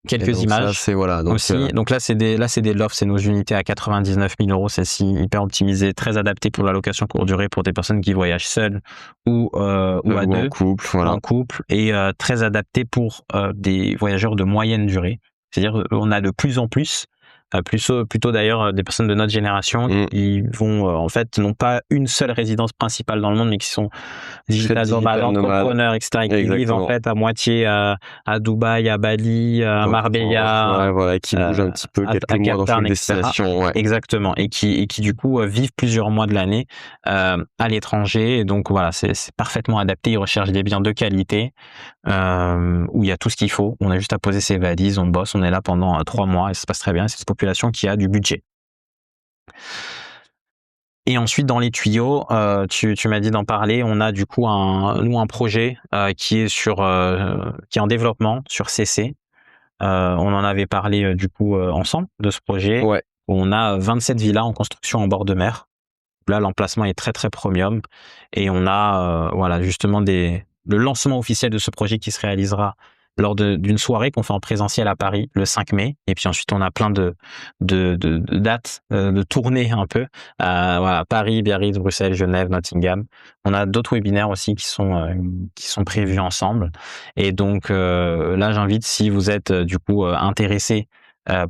Quelques images aussi. Donc là, c'est des lofts, c'est nos unités à 99 000 €, celles-ci hyper optimisées, très adaptées pour la location courte durée pour des personnes qui voyagent seules ou à deux, en couple, et très adaptées pour des voyageurs de moyenne durée. C'est-à-dire on a de plus en plus, plutôt d'ailleurs des personnes de notre génération qui vont en fait n'ont pas une seule résidence principale dans le monde, mais qui sont digital nomades, entrepreneurs, etc., et qui vivent en fait à moitié à Dubaï, à Bali, à Marbella, qui bougent un petit peu quelques mois dans chaque destination. Exactement, et qui du coup vivent plusieurs mois de l'année à l'étranger. Et donc voilà, c'est parfaitement adapté. Ils recherchent des biens de qualité où il y a tout ce qu'il faut. On a juste à poser ses valises, on bosse, on est là pendant 3 mois et ça se passe très bien. C'est une population qui a du budget. Et ensuite, dans les tuyaux, tu m'as dit d'en parler. On a du coup un projet qui est en développement sur CC. On en avait parlé du coup ensemble de ce projet. Ouais. On a 27 villas en construction en bord de mer. Là, l'emplacement est très très premium, et on a justement le lancement officiel de ce projet qui se réalisera lors d'une soirée qu'on fait en présentiel à Paris le 5 mai. Et puis ensuite, on a plein de dates, de tournées un peu. Paris, Biarritz, Bruxelles, Genève, Nottingham. On a d'autres webinaires aussi qui sont prévus ensemble. Et donc là, j'invite, si vous êtes du coup intéressé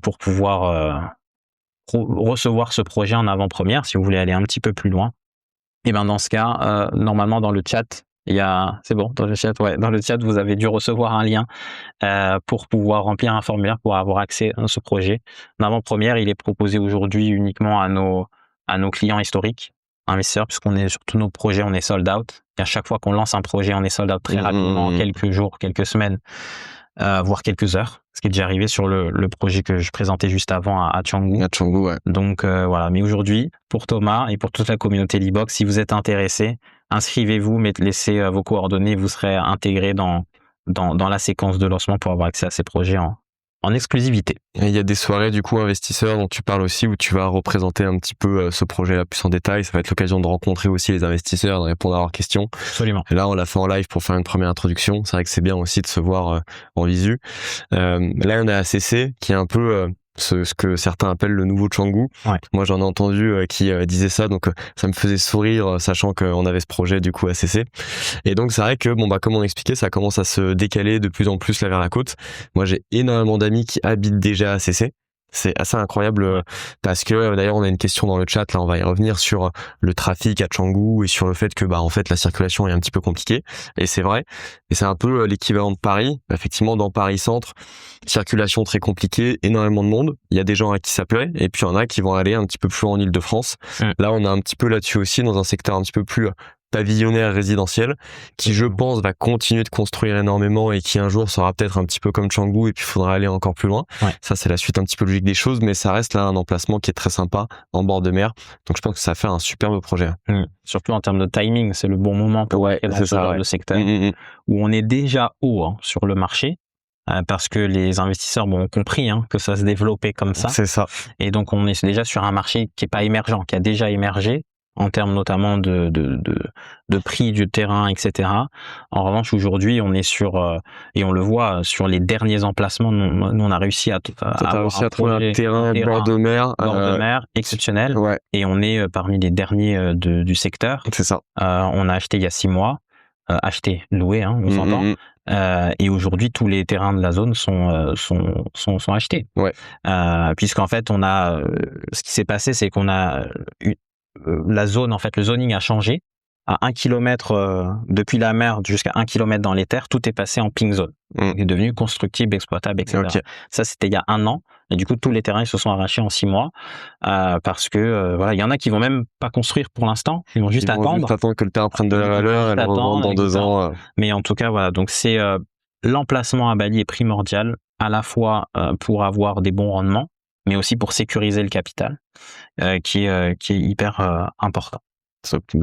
pour pouvoir recevoir ce projet en avant-première, si vous voulez aller un petit peu plus loin, et ben dans ce cas, normalement dans le chat, dans le chat, vous avez dû recevoir un lien pour pouvoir remplir un formulaire pour avoir accès à ce projet. En avant-première, il est proposé aujourd'hui uniquement à nos clients historiques, investisseurs, puisqu'on est sur tous nos projets, on est sold out. Et à chaque fois qu'on lance un projet, on est sold out très rapidement, en quelques jours, quelques semaines. voire quelques heures, ce qui est déjà arrivé sur le projet que je présentais juste avant à Canggu. À Canggu, ouais. Donc voilà, mais aujourd'hui, pour Thomas et pour toute la communauté Libox, si vous êtes intéressé, inscrivez-vous, laissez vos coordonnées, vous serez intégré dans la séquence de lancement pour avoir accès à ces projets en exclusivité. Et il y a des soirées du coup investisseurs dont tu parles aussi, où tu vas représenter un petit peu ce projet-là plus en détail. Ça va être l'occasion de rencontrer aussi les investisseurs, de répondre à leurs questions. Absolument. Et là, on l'a fait en live pour faire une première introduction. C'est vrai que c'est bien aussi de se voir en visu. Là, on a ACC qui est un peu ce que certains appellent le nouveau Canggu. Ouais. Moi, j'en ai entendu qui disait ça, donc ça me faisait sourire, sachant qu'on avait ce projet du coup ACC. Et donc, c'est vrai que, comme on expliquait, ça commence à se décaler de plus en plus là vers la côte. Moi, j'ai énormément d'amis qui habitent déjà à ACC. C'est assez incroyable parce que d'ailleurs on a une question dans le chat, là on va y revenir sur le trafic à Canggu et sur le fait que en fait la circulation est un petit peu compliquée, et c'est vrai, et c'est un peu l'équivalent de Paris. Effectivement, dans Paris Centre, circulation très compliquée, énormément de monde, il y a des gens à qui ça plaît, et puis il y en a qui vont aller un petit peu plus en Île-de-France. Là on est un petit peu là-dessus aussi, dans un secteur un petit peu plus pavillonnaire résidentiel, qui je pense va continuer de construire énormément et qui un jour sera peut-être un petit peu comme Canggu, et puis il faudra aller encore plus loin. Ouais. Ça c'est la suite un petit peu logique des choses, mais ça reste là un emplacement qui est très sympa en bord de mer, donc je pense que ça fait un superbe projet. Surtout en termes de timing, c'est le bon moment pour le secteur où on est déjà haut sur le marché, parce que les investisseurs ont compris que ça se développait comme ça. C'est ça. Et donc on est déjà sur un marché qui est pas émergent, qui a déjà émergé en termes notamment de prix du terrain, etc. En revanche, aujourd'hui, on est sur, et on le voit sur les derniers emplacements, nous on a réussi à trouver un terrain bord de mer exceptionnel, ouais. Et on est parmi les derniers du secteur. C'est ça. On a acheté il y a 6 mois, loué, on s'entend. Et aujourd'hui, tous les terrains de la zone sont achetés. Ouais. Puisqu'en fait, on a, ce qui s'est passé, c'est qu'on a la zone, en fait, le zoning a changé. À 1 kilomètre depuis la mer jusqu'à 1 kilomètre dans les terres, tout est passé en pink zone. Il est devenu constructible, exploitable, etc. Okay. Ça, c'était il y a 1 an. Et du coup, tous les terrains ils se sont arrachés en 6 mois parce que il y en a qui vont même pas construire pour l'instant. Ils vont juste attendre. Juste attendre que le terrain prenne de la valeur et le revendre dans 2 ans. Mais en tout cas, voilà. Donc c'est l'emplacement à Bali est primordial à la fois pour avoir des bons rendements, mais aussi pour sécuriser le capital, qui est hyper important.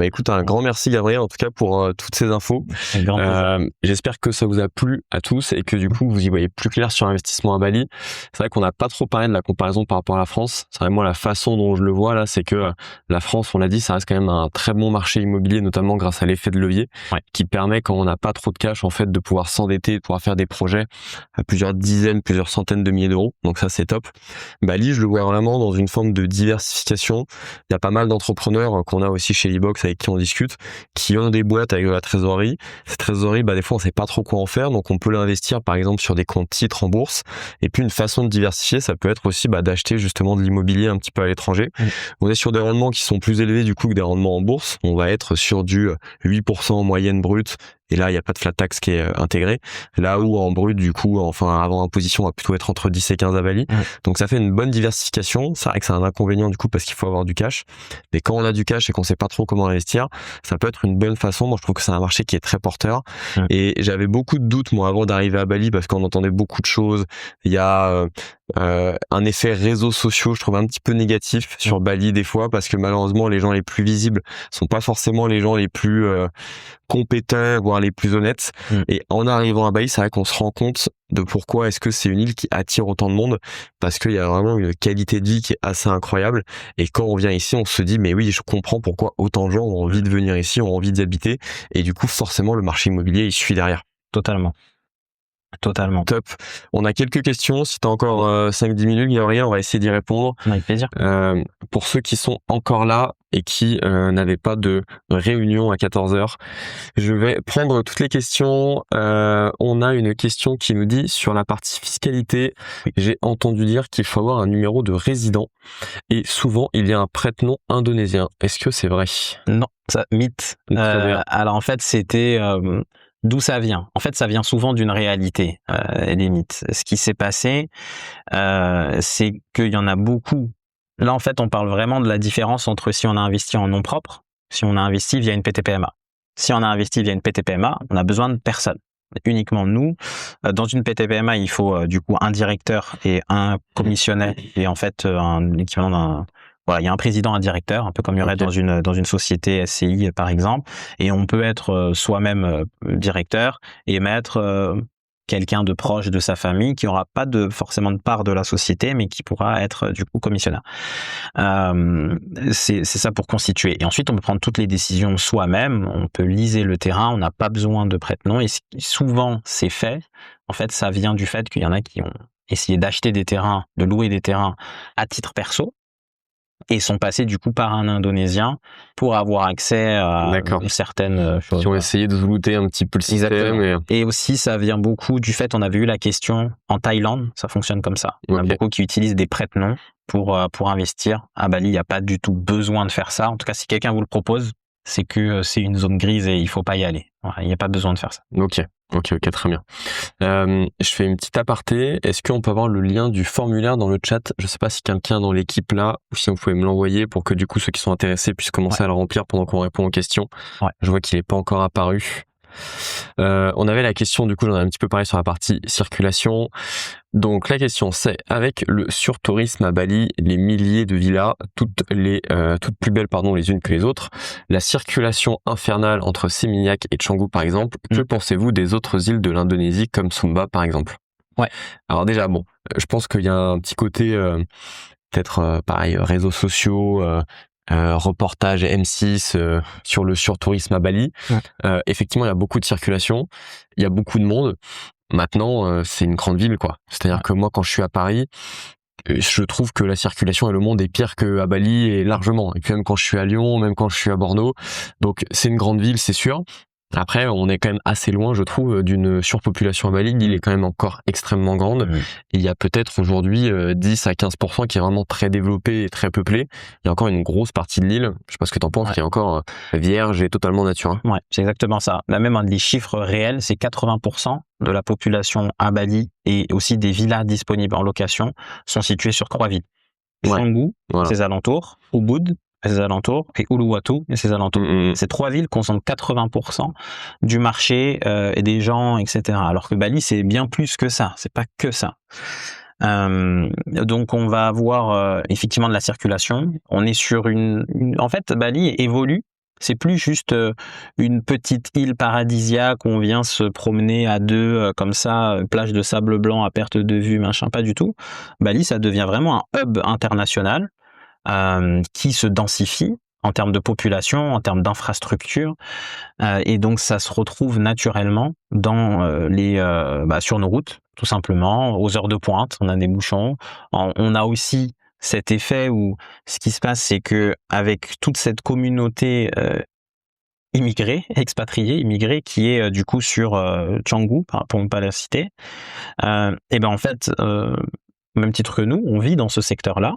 Écoute, un grand merci Gabriel en tout cas pour toutes ces infos. J'espère que ça vous a plu à tous et que du coup vous y voyez plus clair sur l'investissement à Bali. C'est vrai qu'on n'a pas trop parlé de la comparaison par rapport à la France. C'est vraiment la façon dont je le vois là, c'est que la France, on l'a dit, ça reste quand même un très bon marché immobilier, notamment grâce à l'effet de levier, qui permet, quand on n'a pas trop de cash en fait, de pouvoir s'endetter, de pouvoir faire des projets à plusieurs dizaines, plusieurs centaines de milliers d'euros. Donc ça c'est top. Bali, je le vois vraiment dans une forme de diversification. Il y a pas mal d'entrepreneurs qu'on a aussi chez Libox avec qui on discute, qui ont des boîtes avec de la trésorerie. Cette trésorerie, des fois on sait pas trop quoi en faire, donc on peut l'investir par exemple sur des comptes titres en bourse. Et puis une façon de diversifier, ça peut être aussi d'acheter justement de l'immobilier un petit peu à l'étranger. On est sur des rendements qui sont plus élevés du coup que des rendements en bourse. On va être sur du 8% en moyenne brute. Et là, il n'y a pas de flat tax qui est intégré. Là où en brut, du coup, avant imposition, on va plutôt être entre 10 et 15 à Bali. Donc ça fait une bonne diversification. C'est vrai que c'est un inconvénient du coup parce qu'il faut avoir du cash. Mais quand on a du cash et qu'on sait pas trop comment investir, ça peut être une bonne façon. Moi, je trouve que c'est un marché qui est très porteur. Et j'avais beaucoup de doutes, moi, avant d'arriver à Bali, parce qu'on entendait beaucoup de choses. Il y a un effet réseaux sociaux, je trouve un petit peu négatif sur Bali des fois, parce que malheureusement, les gens les plus visibles sont pas forcément les gens les plus compétents, voire les plus honnêtes. Et en arrivant à Bali, c'est vrai qu'on se rend compte de pourquoi est-ce que c'est une île qui attire autant de monde, parce qu'il y a vraiment une qualité de vie qui est assez incroyable. Et quand on vient ici, on se dit mais oui, je comprends pourquoi autant de gens ont envie de venir ici, ont envie d'y habiter, et du coup forcément le marché immobilier il suit derrière. Totalement. Top. On a quelques questions. Si tu as encore 5-10 minutes, Gabriel, on va essayer d'y répondre. Avec plaisir. Pour ceux qui sont encore là et qui n'avaient pas de réunion à 14h, je vais prendre toutes les questions. On a une question qui nous dit sur la partie fiscalité. J'ai entendu dire qu'il faut avoir un numéro de résident et souvent il y a un prête-nom indonésien. Est-ce que c'est vrai? Non, ça mythe. Alors en fait, c'était... D'où ça vient? En fait, ça vient souvent d'une réalité, des mythes. Ce qui s'est passé, c'est qu'il y en a beaucoup. Là, en fait, on parle vraiment de la différence entre si on a investi en nom propre, si on a investi via une PTPMA. Si on a investi via une PTPMA, on a besoin de personne. uniquement nous. Dans une PTPMA, il faut du coup un directeur et un commissionnaire et en fait un équivalent d'un voilà, il y a un président, un directeur, un peu comme il y aurait dans une société SCI par exemple, et on peut être soi-même directeur et mettre quelqu'un de proche de sa famille qui aura pas forcément de part de la société, mais qui pourra être du coup commissionnaire. C'est ça pour constituer. Et ensuite, on peut prendre toutes les décisions soi-même. On peut liser le terrain. On n'a pas besoin de prête-nom. Et souvent, c'est fait. En fait, ça vient du fait qu'il y en a qui ont essayé d'acheter des terrains, de louer des terrains à titre perso, et sont passés du coup par un Indonésien pour avoir accès à certaines choses. Qui ont essayé de zoulouter un petit peu le système. Et aussi, ça vient beaucoup du fait, on avait eu la question en Thaïlande, ça fonctionne comme ça. On a beaucoup qui utilisent des prête-noms pour investir. À Bali, il n'y a pas du tout besoin de faire ça. En tout cas, si quelqu'un vous le propose, c'est que c'est une zone grise et il faut pas y aller. Voilà, il n'y a pas besoin de faire ça. Ok, très bien. Je fais une petite aparté. Est-ce qu'on peut avoir le lien du formulaire dans le chat? Je sais pas si quelqu'un dans l'équipe là, ou si vous pouvez me l'envoyer pour que du coup ceux qui sont intéressés puissent commencer à le remplir pendant qu'on répond aux questions. Je vois qu'il n'est pas encore apparu. On avait la question, du coup j'en ai un petit peu parlé sur la partie circulation. Donc la question c'est, avec le surtourisme à Bali, les milliers de villas, toutes plus belles les unes que les autres, la circulation infernale entre Seminyak et Canggu par exemple, que pensez-vous des autres îles de l'Indonésie comme Sumba par exemple? Alors déjà je pense qu'il y a un petit côté peut-être pareil, réseaux sociaux, reportage M6 sur le surtourisme à Bali. Effectivement, il y a beaucoup de circulation, il y a beaucoup de monde. Maintenant, c'est une grande ville, quoi. C'est-à-dire que moi, quand je suis à Paris, je trouve que la circulation et le monde est pire qu'à Bali, et largement. Et puis même quand je suis à Lyon, même quand je suis à Bordeaux. Donc, c'est une grande ville, c'est sûr. Après, on est quand même assez loin, je trouve, d'une surpopulation à Bali. L'île est quand même encore extrêmement grande. Et il y a peut-être aujourd'hui 10 à 15% qui est vraiment très développée et très peuplée. Il y a encore une grosse partie de l'île, je sais pas ce que t'en penses, qui est encore vierge et totalement nature. Ouais, c'est exactement ça. Là même, les chiffres réels, c'est 80% de la population à Bali et aussi des villas disponibles en location sont situées sur 3 villes. Canggu, ses alentours, Ubud, ses alentours, et Uluwatu et ses alentours. Ces 3 villes concentrent 80% du marché et des gens, etc. Alors que Bali, c'est bien plus que ça. C'est pas que ça. Donc on va avoir effectivement de la circulation. On est sur en fait, Bali évolue. C'est plus juste une petite île paradisiaque où on vient se promener à deux comme ça, plage de sable blanc à perte de vue, machin, pas du tout. Bali, ça devient vraiment un hub international qui se densifie en termes de population, en termes d'infrastructure, et donc ça se retrouve naturellement dans sur nos routes, tout simplement, aux heures de pointe, on a des bouchons. On a aussi cet effet où ce qui se passe, c'est que avec toute cette communauté immigrée, qui est du coup sur Canggu, pour ne pas la citer, et ben en fait, au même titre que nous, on vit dans ce secteur-là.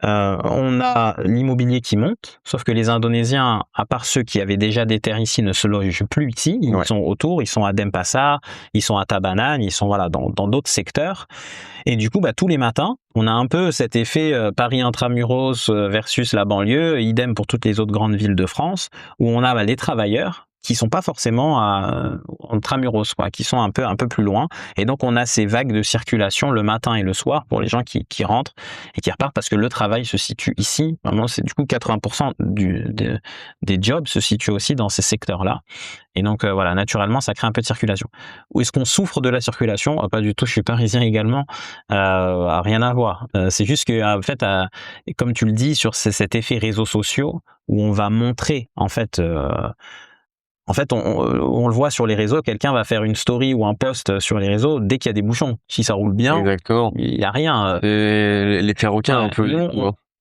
On a l'immobilier qui monte, sauf que les Indonésiens, à part ceux qui avaient déjà des terres ici, ne se logent plus ici. Ils sont autour, ils sont à Denpasar, ils sont à Tabanan, ils sont dans d'autres secteurs. Et du coup, tous les matins, on a un peu cet effet Paris intramuros versus la banlieue, idem pour toutes les autres grandes villes de France, où on a les travailleurs qui sont pas forcément intramuros, qui sont un peu plus loin. Et donc, on a ces vagues de circulation le matin et le soir pour les gens qui rentrent et qui repartent parce que le travail se situe ici. Vraiment, c'est du coup 80% des jobs se situent aussi dans ces secteurs-là. Et donc, naturellement, ça crée un peu de circulation. Où est-ce qu'on souffre de la circulation? Pas du tout, je suis parisien également. Rien à voir. C'est juste que, en fait, comme tu le dis, sur cet effet réseaux sociaux où on va montrer, en fait, on le voit sur les réseaux, quelqu'un va faire une story ou un post sur les réseaux dès qu'il y a des bouchons. Si ça roule bien, il n'y a rien. Les perroquins un peu.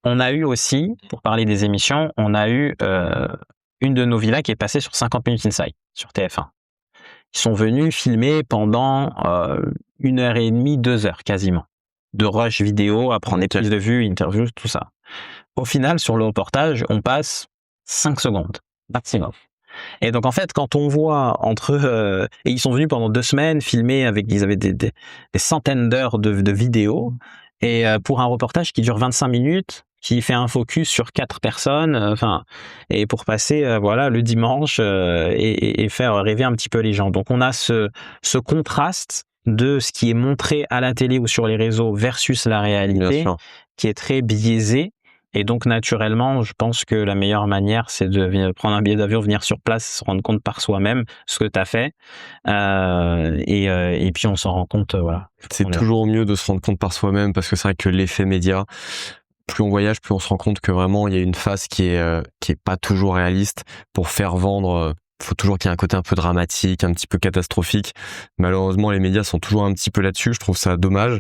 On a eu aussi, pour parler des émissions, on a eu une de nos villas qui est passée sur 50 minutes inside, sur TF1. Ils sont venus filmer pendant 1h30, 2 heures quasiment, de rush vidéo, à prendre des prises de vue, interviews, tout ça. Au final, sur le reportage, on passe 5 secondes maximum. Et donc en fait, quand on voit et ils sont venus pendant 2 semaines filmer ils avaient des centaines d'heures de vidéos, et pour un reportage qui dure 25 minutes, qui fait un focus sur 4 personnes, et pour passer voilà le dimanche et faire rêver un petit peu les gens. Donc on a ce contraste de ce qui est montré à la télé ou sur les réseaux versus la réalité, qui est très biaisé. Et donc, naturellement, je pense que la meilleure manière, c'est de prendre un billet d'avion, venir sur place, se rendre compte par soi-même ce que tu as fait. Et puis, on s'en rend compte, voilà. C'est toujours mieux de se rendre compte par soi-même, parce que c'est vrai que l'effet média, plus on voyage, plus on se rend compte que vraiment, il y a une phase qui est pas toujours réaliste. Pour faire vendre, faut toujours qu'il y ait un côté un peu dramatique, un petit peu catastrophique. Malheureusement, les médias sont toujours un petit peu là-dessus. Je trouve ça dommage.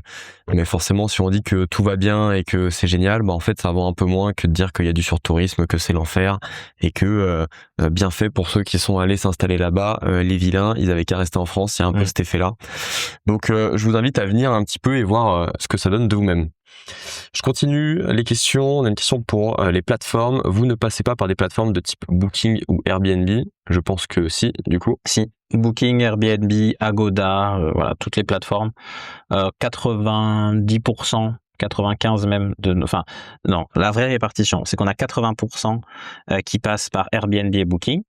Mais forcément, si on dit que tout va bien et que c'est génial, en fait, ça vend un peu moins que de dire qu'il y a du surtourisme, que c'est l'enfer, et que bien fait pour ceux qui sont allés s'installer là-bas. Les vilains, ils avaient qu'à rester en France. Il y a un peu cet effet-là. Donc, je vous invite à venir un petit peu et voir ce que ça donne de vous-même. Je continue les questions. On a une question pour les plateformes. Vous ne passez pas par des plateformes de type Booking ou Airbnb? Je pense que si, du coup. Si. Booking, Airbnb, Agoda, voilà, toutes les plateformes. 90%, 95 même non, la vraie répartition, c'est qu'on a 80% qui passent par Airbnb et Booking.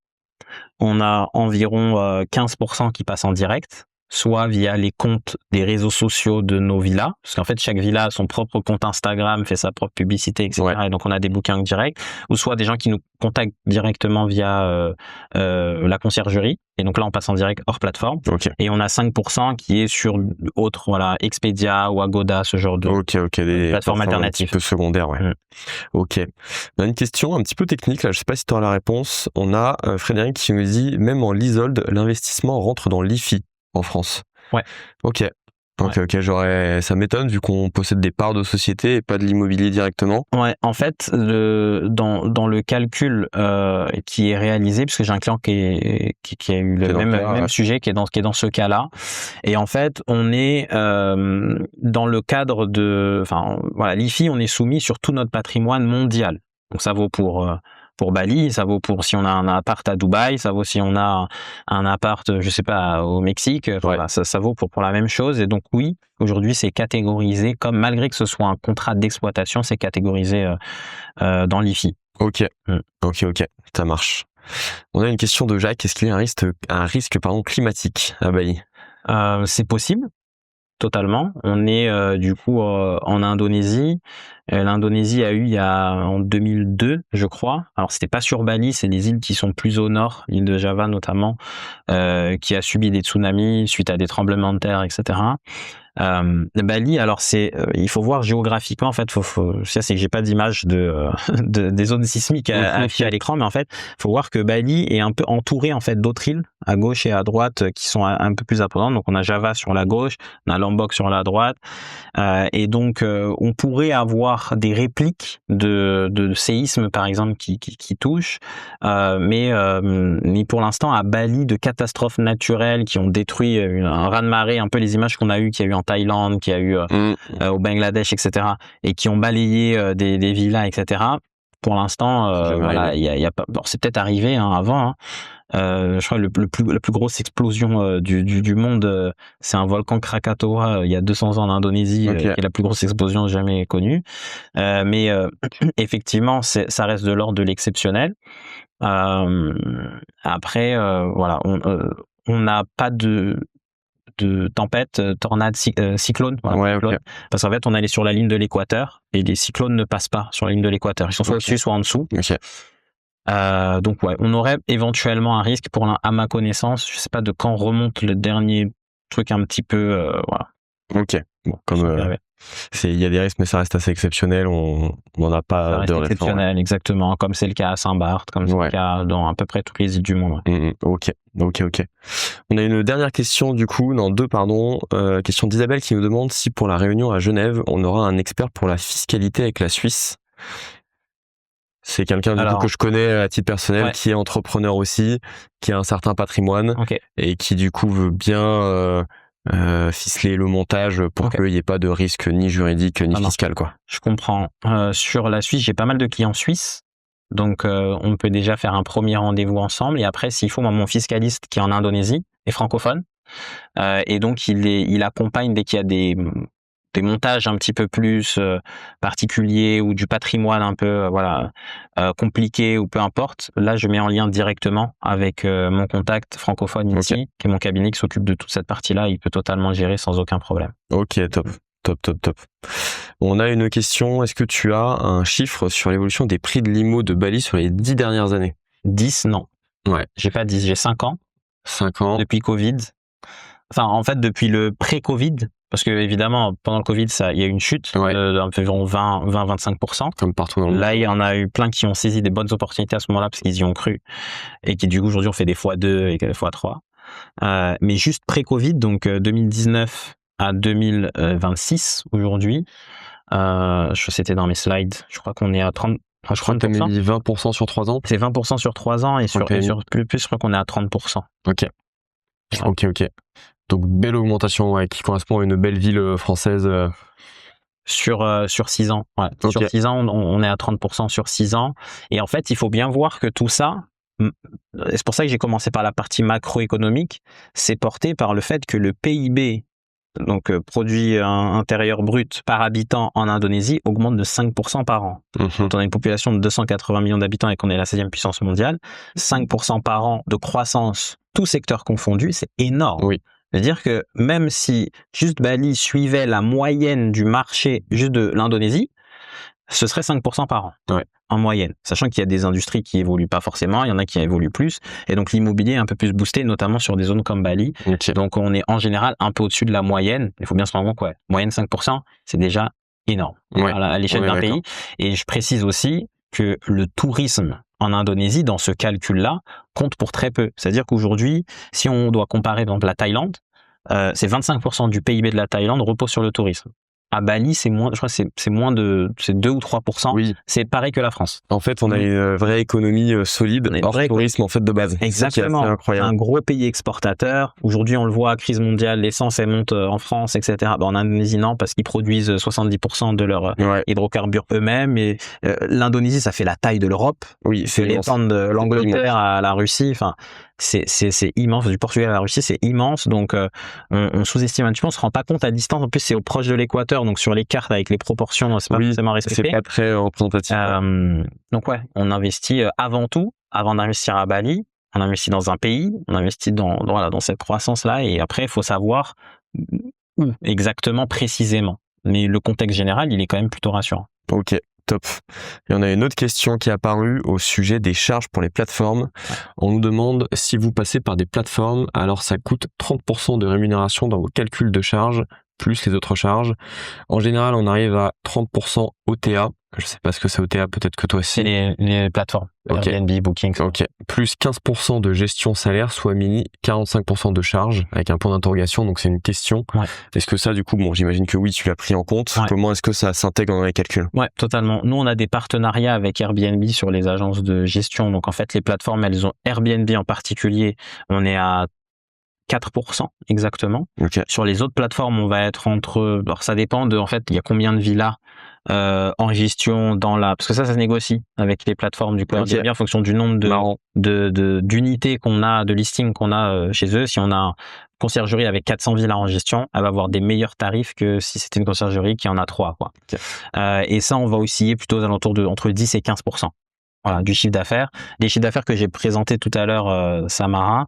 On a environ 15% qui passent en direct, soit via les comptes des réseaux sociaux de nos villas, parce qu'en fait chaque villa a son propre compte Instagram, fait sa propre publicité, etc. Et donc on a des bookings directs, ou soit des gens qui nous contactent directement via la conciergerie, et donc là on passe en direct hors plateforme. Et on a 5% qui est sur autres, voilà, Expedia ou Agoda, ce genre de des plateformes alternatives. Un petit peu secondaires, Ok. On a une question un petit peu technique là, je sais pas si tu auras la réponse. On a Frédéric qui nous dit, même en leasehold, l'investissement rentre dans l'IFI en France. Ok, ça m'étonne vu qu'on possède des parts de société et pas de l'immobilier directement. En fait, dans le calcul qui est réalisé, puisque j'ai un client qui a eu le même sujet, qui est dans ce cas-là, et en fait, on est dans le cadre l'IFI, on est soumis sur tout notre patrimoine mondial. Donc ça vaut pour Bali, ça vaut pour si on a un appart à Dubaï, ça vaut si on a un appart, je sais pas, au Mexique, ça vaut pour la même chose. Et donc oui, aujourd'hui c'est catégorisé comme, malgré que ce soit un contrat d'exploitation, c'est catégorisé dans l'IFI. Ok, ça marche. On a une question de Jacques, est-ce qu'il y a un risque climatique à Bali? C'est possible. Totalement. On est du coup en Indonésie. L'Indonésie a eu en 2002, je crois. Alors c'était pas sur Bali, c'est des îles qui sont plus au nord, l'île de Java notamment, qui a subi des tsunamis suite à des tremblements de terre, etc. Bali, alors il faut voir géographiquement, en fait, ça c'est que j'ai pas d'image des zones sismiques affichées à l'écran, mais en fait, faut voir que Bali est un peu entouré en fait d'autres îles à gauche et à droite qui sont un peu plus importantes. Donc on a Java sur la gauche, on a Lombok sur la droite, et donc on pourrait avoir des répliques de séismes par exemple qui touchent, mais pour l'instant à Bali, de catastrophes naturelles qui ont détruit un raz-de-marée, un peu les images qu'on a eues, qu'il y a eu en Thaïlande, qu'il y a eu au Bangladesh, etc., et qui ont balayé des villas, etc. Pour l'instant, il y a pas. Bon, c'est peut-être arrivé avant. Je crois que la plus grosse explosion du monde, c'est un volcan Krakatoa il y a 200 ans en Indonésie, qui est la plus grosse explosion jamais connue. Mais effectivement, ça reste de l'ordre de l'exceptionnel. Après, on n'a pas de tempête, tornade, cyclone, parce qu'en fait on allait sur la ligne de l'équateur et les cyclones ne passent pas sur la ligne de l'équateur, ils sont soit au-dessus soit en dessous. Donc on aurait éventuellement un risque, à ma connaissance, je sais pas de quand remonte le dernier truc un petit peu il y a des risques mais ça reste assez exceptionnel, on n'en a pas de exceptionnel, exactement, comme c'est le cas à Saint-Barth, comme c'est le cas dans à peu près toutes les îles du monde. Ok. On a une dernière question du coup, question d'Isabelle qui nous demande si pour la réunion à Genève, on aura un expert pour la fiscalité avec la Suisse. C'est quelqu'un que je connais à titre personnel, qui est entrepreneur aussi, qui a un certain patrimoine et qui du coup veut bien ficeler le montage pour qu'il n'y ait pas de risque ni juridique ni fiscal, quoi. Je comprends. Sur la Suisse, j'ai pas mal de clients suisses, donc on peut déjà faire un premier rendez-vous ensemble. Et après, s'il faut, mon fiscaliste qui est en Indonésie est francophone, et donc il accompagne dès qu'il y a des des montages un petit peu plus particuliers ou du patrimoine un peu compliqué ou peu importe, là je mets en lien directement avec mon contact francophone ici, qui est mon cabinet qui s'occupe de toute cette partie-là. Il peut totalement gérer sans aucun problème. Ok, top. On a une question. Est-ce que tu as un chiffre sur l'évolution des prix de l'IMO de Bali sur les 10 dernières années? 10, non. Ouais. J'ai pas 10, j'ai 5 ans. 5 ans. Depuis Covid. Enfin, en fait, depuis le pré-Covid, parce que évidemment, pendant le Covid, il y a eu une chute d'environ 20-25%. Comme partout dans le monde. Là, il y en a eu plein qui ont saisi des bonnes opportunités à ce moment-là parce qu'ils y ont cru et qui, du coup, aujourd'hui, ont fait des x2 et x3. Mais juste pré-Covid, donc 2019 à 2026 aujourd'hui, c'était dans mes slides, je crois qu'on est à 30%. Je crois que tu as mis 20% sur 3 ans. C'est 20% sur 3 ans et sur plus, je crois qu'on est à 30%. Ok. Donc, belle augmentation qui correspond à une belle ville française. Sur 6 ans. Ouais. Okay. Sur 6 ans, on est à 30% sur 6 ans. Et en fait, il faut bien voir que tout ça, c'est pour ça que j'ai commencé par la partie macroéconomique, c'est porté par le fait que le PIB, donc produit intérieur brut par habitant en Indonésie, augmente de 5% par an. Quand on a une population de 280 millions d'habitants et qu'on est la 16e puissance mondiale, 5% par an de croissance, tout secteur confondu, c'est énorme. Oui. C'est-à-dire que même si juste Bali suivait la moyenne du marché juste de l'Indonésie, ce serait 5% par an, en moyenne. Sachant qu'il y a des industries qui évoluent pas forcément, il y en a qui évoluent plus. Et donc l'immobilier est un peu plus boosté, notamment sur des zones comme Bali. Okay. Donc on est en général un peu au-dessus de la moyenne. Il faut bien se rendre compte que moyenne 5%, c'est déjà énorme à l'échelle d'un pays. Et je précise aussi que le tourisme en Indonésie, dans ce calcul-là, compte pour très peu. C'est-à-dire qu'aujourd'hui, si on doit comparer par exemple la Thaïlande, c'est 25% du PIB de la Thaïlande repose sur le tourisme. À Bali, c'est moins, je crois que c'est 2 ou 3%. Oui. C'est pareil que la France. En fait, on a une vraie économie solide, hors tourisme en fait de base. Exactement. C'est incroyable. Un gros pays exportateur. Aujourd'hui, on le voit, crise mondiale, l'essence elle monte en France, etc. En Indonésie, non, parce qu'ils produisent 70% de leurs hydrocarbures eux-mêmes. Et l'Indonésie, ça fait la taille de l'Europe. Oui, c'est l'étendre de l'Angleterre à la Russie. Enfin, c'est immense. Du Portugal à la Russie, c'est immense. Donc, on sous-estime un petit peu. On se rend pas compte à distance. En plus, c'est proche de l'équateur. Donc, sur les cartes, avec les proportions, c'est pas forcément respecté. C'est pas très représentatif. Donc, on investit avant tout, avant d'investir à Bali, on investit dans un pays, on investit dans cette croissance-là. Et après, il faut savoir où exactement, précisément. Mais le contexte général, il est quand même plutôt rassurant. Ok. Top. Et on a une autre question qui est apparue au sujet des charges pour les plateformes. On nous demande si vous passez par des plateformes, alors ça coûte 30% de rémunération dans vos calculs de charges, plus les autres charges. En général, on arrive à 30% OTA. Je sais pas ce que c'est OTA, peut-être que toi aussi. C'est les plateformes. Airbnb, Booking. Ok. Plus 15% de gestion salaire, soit mini 45% de charges, avec un point d'interrogation. Donc c'est une question. Est-ce que ça, du coup, j'imagine que oui, tu l'as pris en compte. Comment est-ce que ça s'intègre dans les calculs? Ouais, totalement. Nous, on a des partenariats avec Airbnb sur les agences de gestion. Donc en fait, les plateformes, elles ont Airbnb en particulier. On est à 4% exactement. Sur les autres plateformes, on va être alors ça dépend en fait, il y a combien de villas en gestion parce que ça se négocie avec les plateformes du coup Airbnb en fonction du nombre d'unités qu'on a, de listings qu'on a chez eux. Si on a une conciergerie avec 400 villas en gestion, elle va avoir des meilleurs tarifs que si c'était une conciergerie qui en a 3, quoi. Et ça, on va osciller plutôt aux alentours de entre 10 et 15%. Voilà, du chiffre d'affaires. Les chiffres d'affaires que j'ai présentés tout à l'heure, Samara,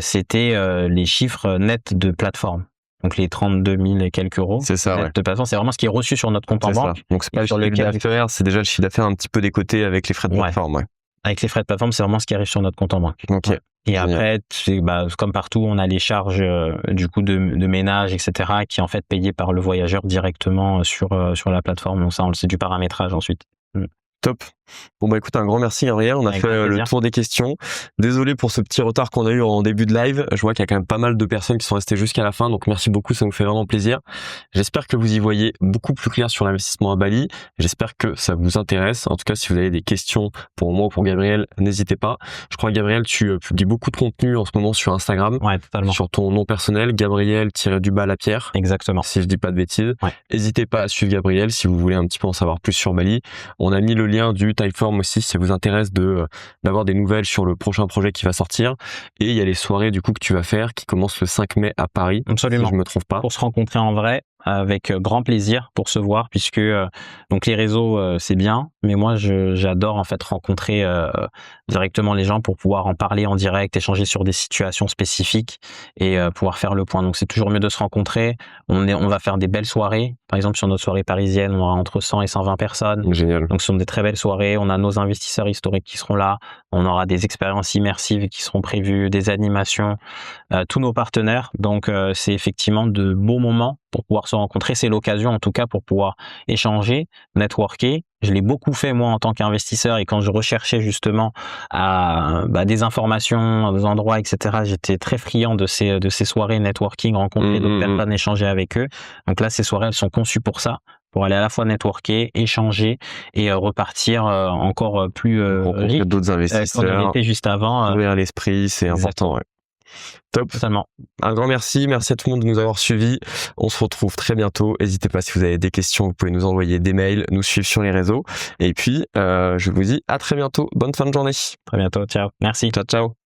c'était les chiffres nets de plateforme. Donc les 32 000 et quelques euros. C'est ça, de plateforme, c'est vraiment ce qui est reçu sur notre compte en banque. Donc c'est pas sur le chiffre d'affaires, c'est déjà le chiffre d'affaires un petit peu décoté avec les frais de plateforme. Avec les frais de plateforme, c'est vraiment ce qui arrive sur notre compte en banque. Et après, comme partout, on a les charges du coup de ménage, etc., qui est en fait payé par le voyageur directement sur la plateforme. Donc ça, c'est du paramétrage ensuite. Top. Bon écoute, un grand merci Gabriel, on a fait le tour des questions. Désolé pour ce petit retard qu'on a eu en début de live, je vois qu'il y a quand même pas mal de personnes qui sont restées jusqu'à la fin, donc merci beaucoup, ça nous fait vraiment plaisir. J'espère que vous y voyez beaucoup plus clair sur l'investissement à Bali, j'espère que ça vous intéresse. En tout cas, si vous avez des questions pour moi ou pour Gabriel, n'hésitez pas. Je crois Gabriel, tu publies beaucoup de contenu en ce moment sur Instagram, totalement. Sur ton nom personnel, Gabriel-Lapierre. Exactement. Si je dis pas de bêtises. N'hésitez pas à suivre Gabriel si vous voulez un petit peu en savoir plus sur Bali. On a mis le lien du Typeform aussi si ça vous intéresse d'avoir des nouvelles sur le prochain projet qui va sortir. Et il y a les soirées du coup que tu vas faire qui commencent le 5 mai à Paris. Absolument. Si je me trompe pas. Pour se rencontrer en vrai. avec grand plaisir pour se voir, puisque donc les réseaux c'est bien, mais moi j'adore en fait rencontrer directement les gens pour pouvoir en parler en direct, échanger sur des situations spécifiques et pouvoir faire le point. Donc c'est toujours mieux de se rencontrer. On va faire des belles soirées. Par exemple, sur notre soirée parisienne, on aura entre 100 et 120 personnes. Génial. Donc ce sont des très belles soirées. On a nos investisseurs historiques qui seront là. On aura des expériences immersives qui seront prévues, des animations, tous nos partenaires. Donc c'est effectivement de beaux moments pour pouvoir se rencontrer. C'est l'occasion en tout cas pour pouvoir échanger, networker. Je l'ai beaucoup fait moi en tant qu'investisseur, et quand je recherchais justement des informations, des endroits, etc., j'étais très friand de ces soirées networking, rencontrer d'autres personnes, échanger avec eux. Donc là, ces soirées, elles sont conçues pour ça, pour aller à la fois networker, échanger et repartir encore plus riche d'autres investisseurs, qu'on était juste avant. Ouvrir l'esprit, c'est important. Ouais. Top. Totalement. Un grand merci. Merci à tout le monde de nous avoir suivis. On se retrouve très bientôt. N'hésitez pas, si vous avez des questions, vous pouvez nous envoyer des mails, nous suivre sur les réseaux. Et puis, je vous dis à très bientôt. Bonne fin de journée. Très bientôt. Ciao. Merci. Ciao, ciao.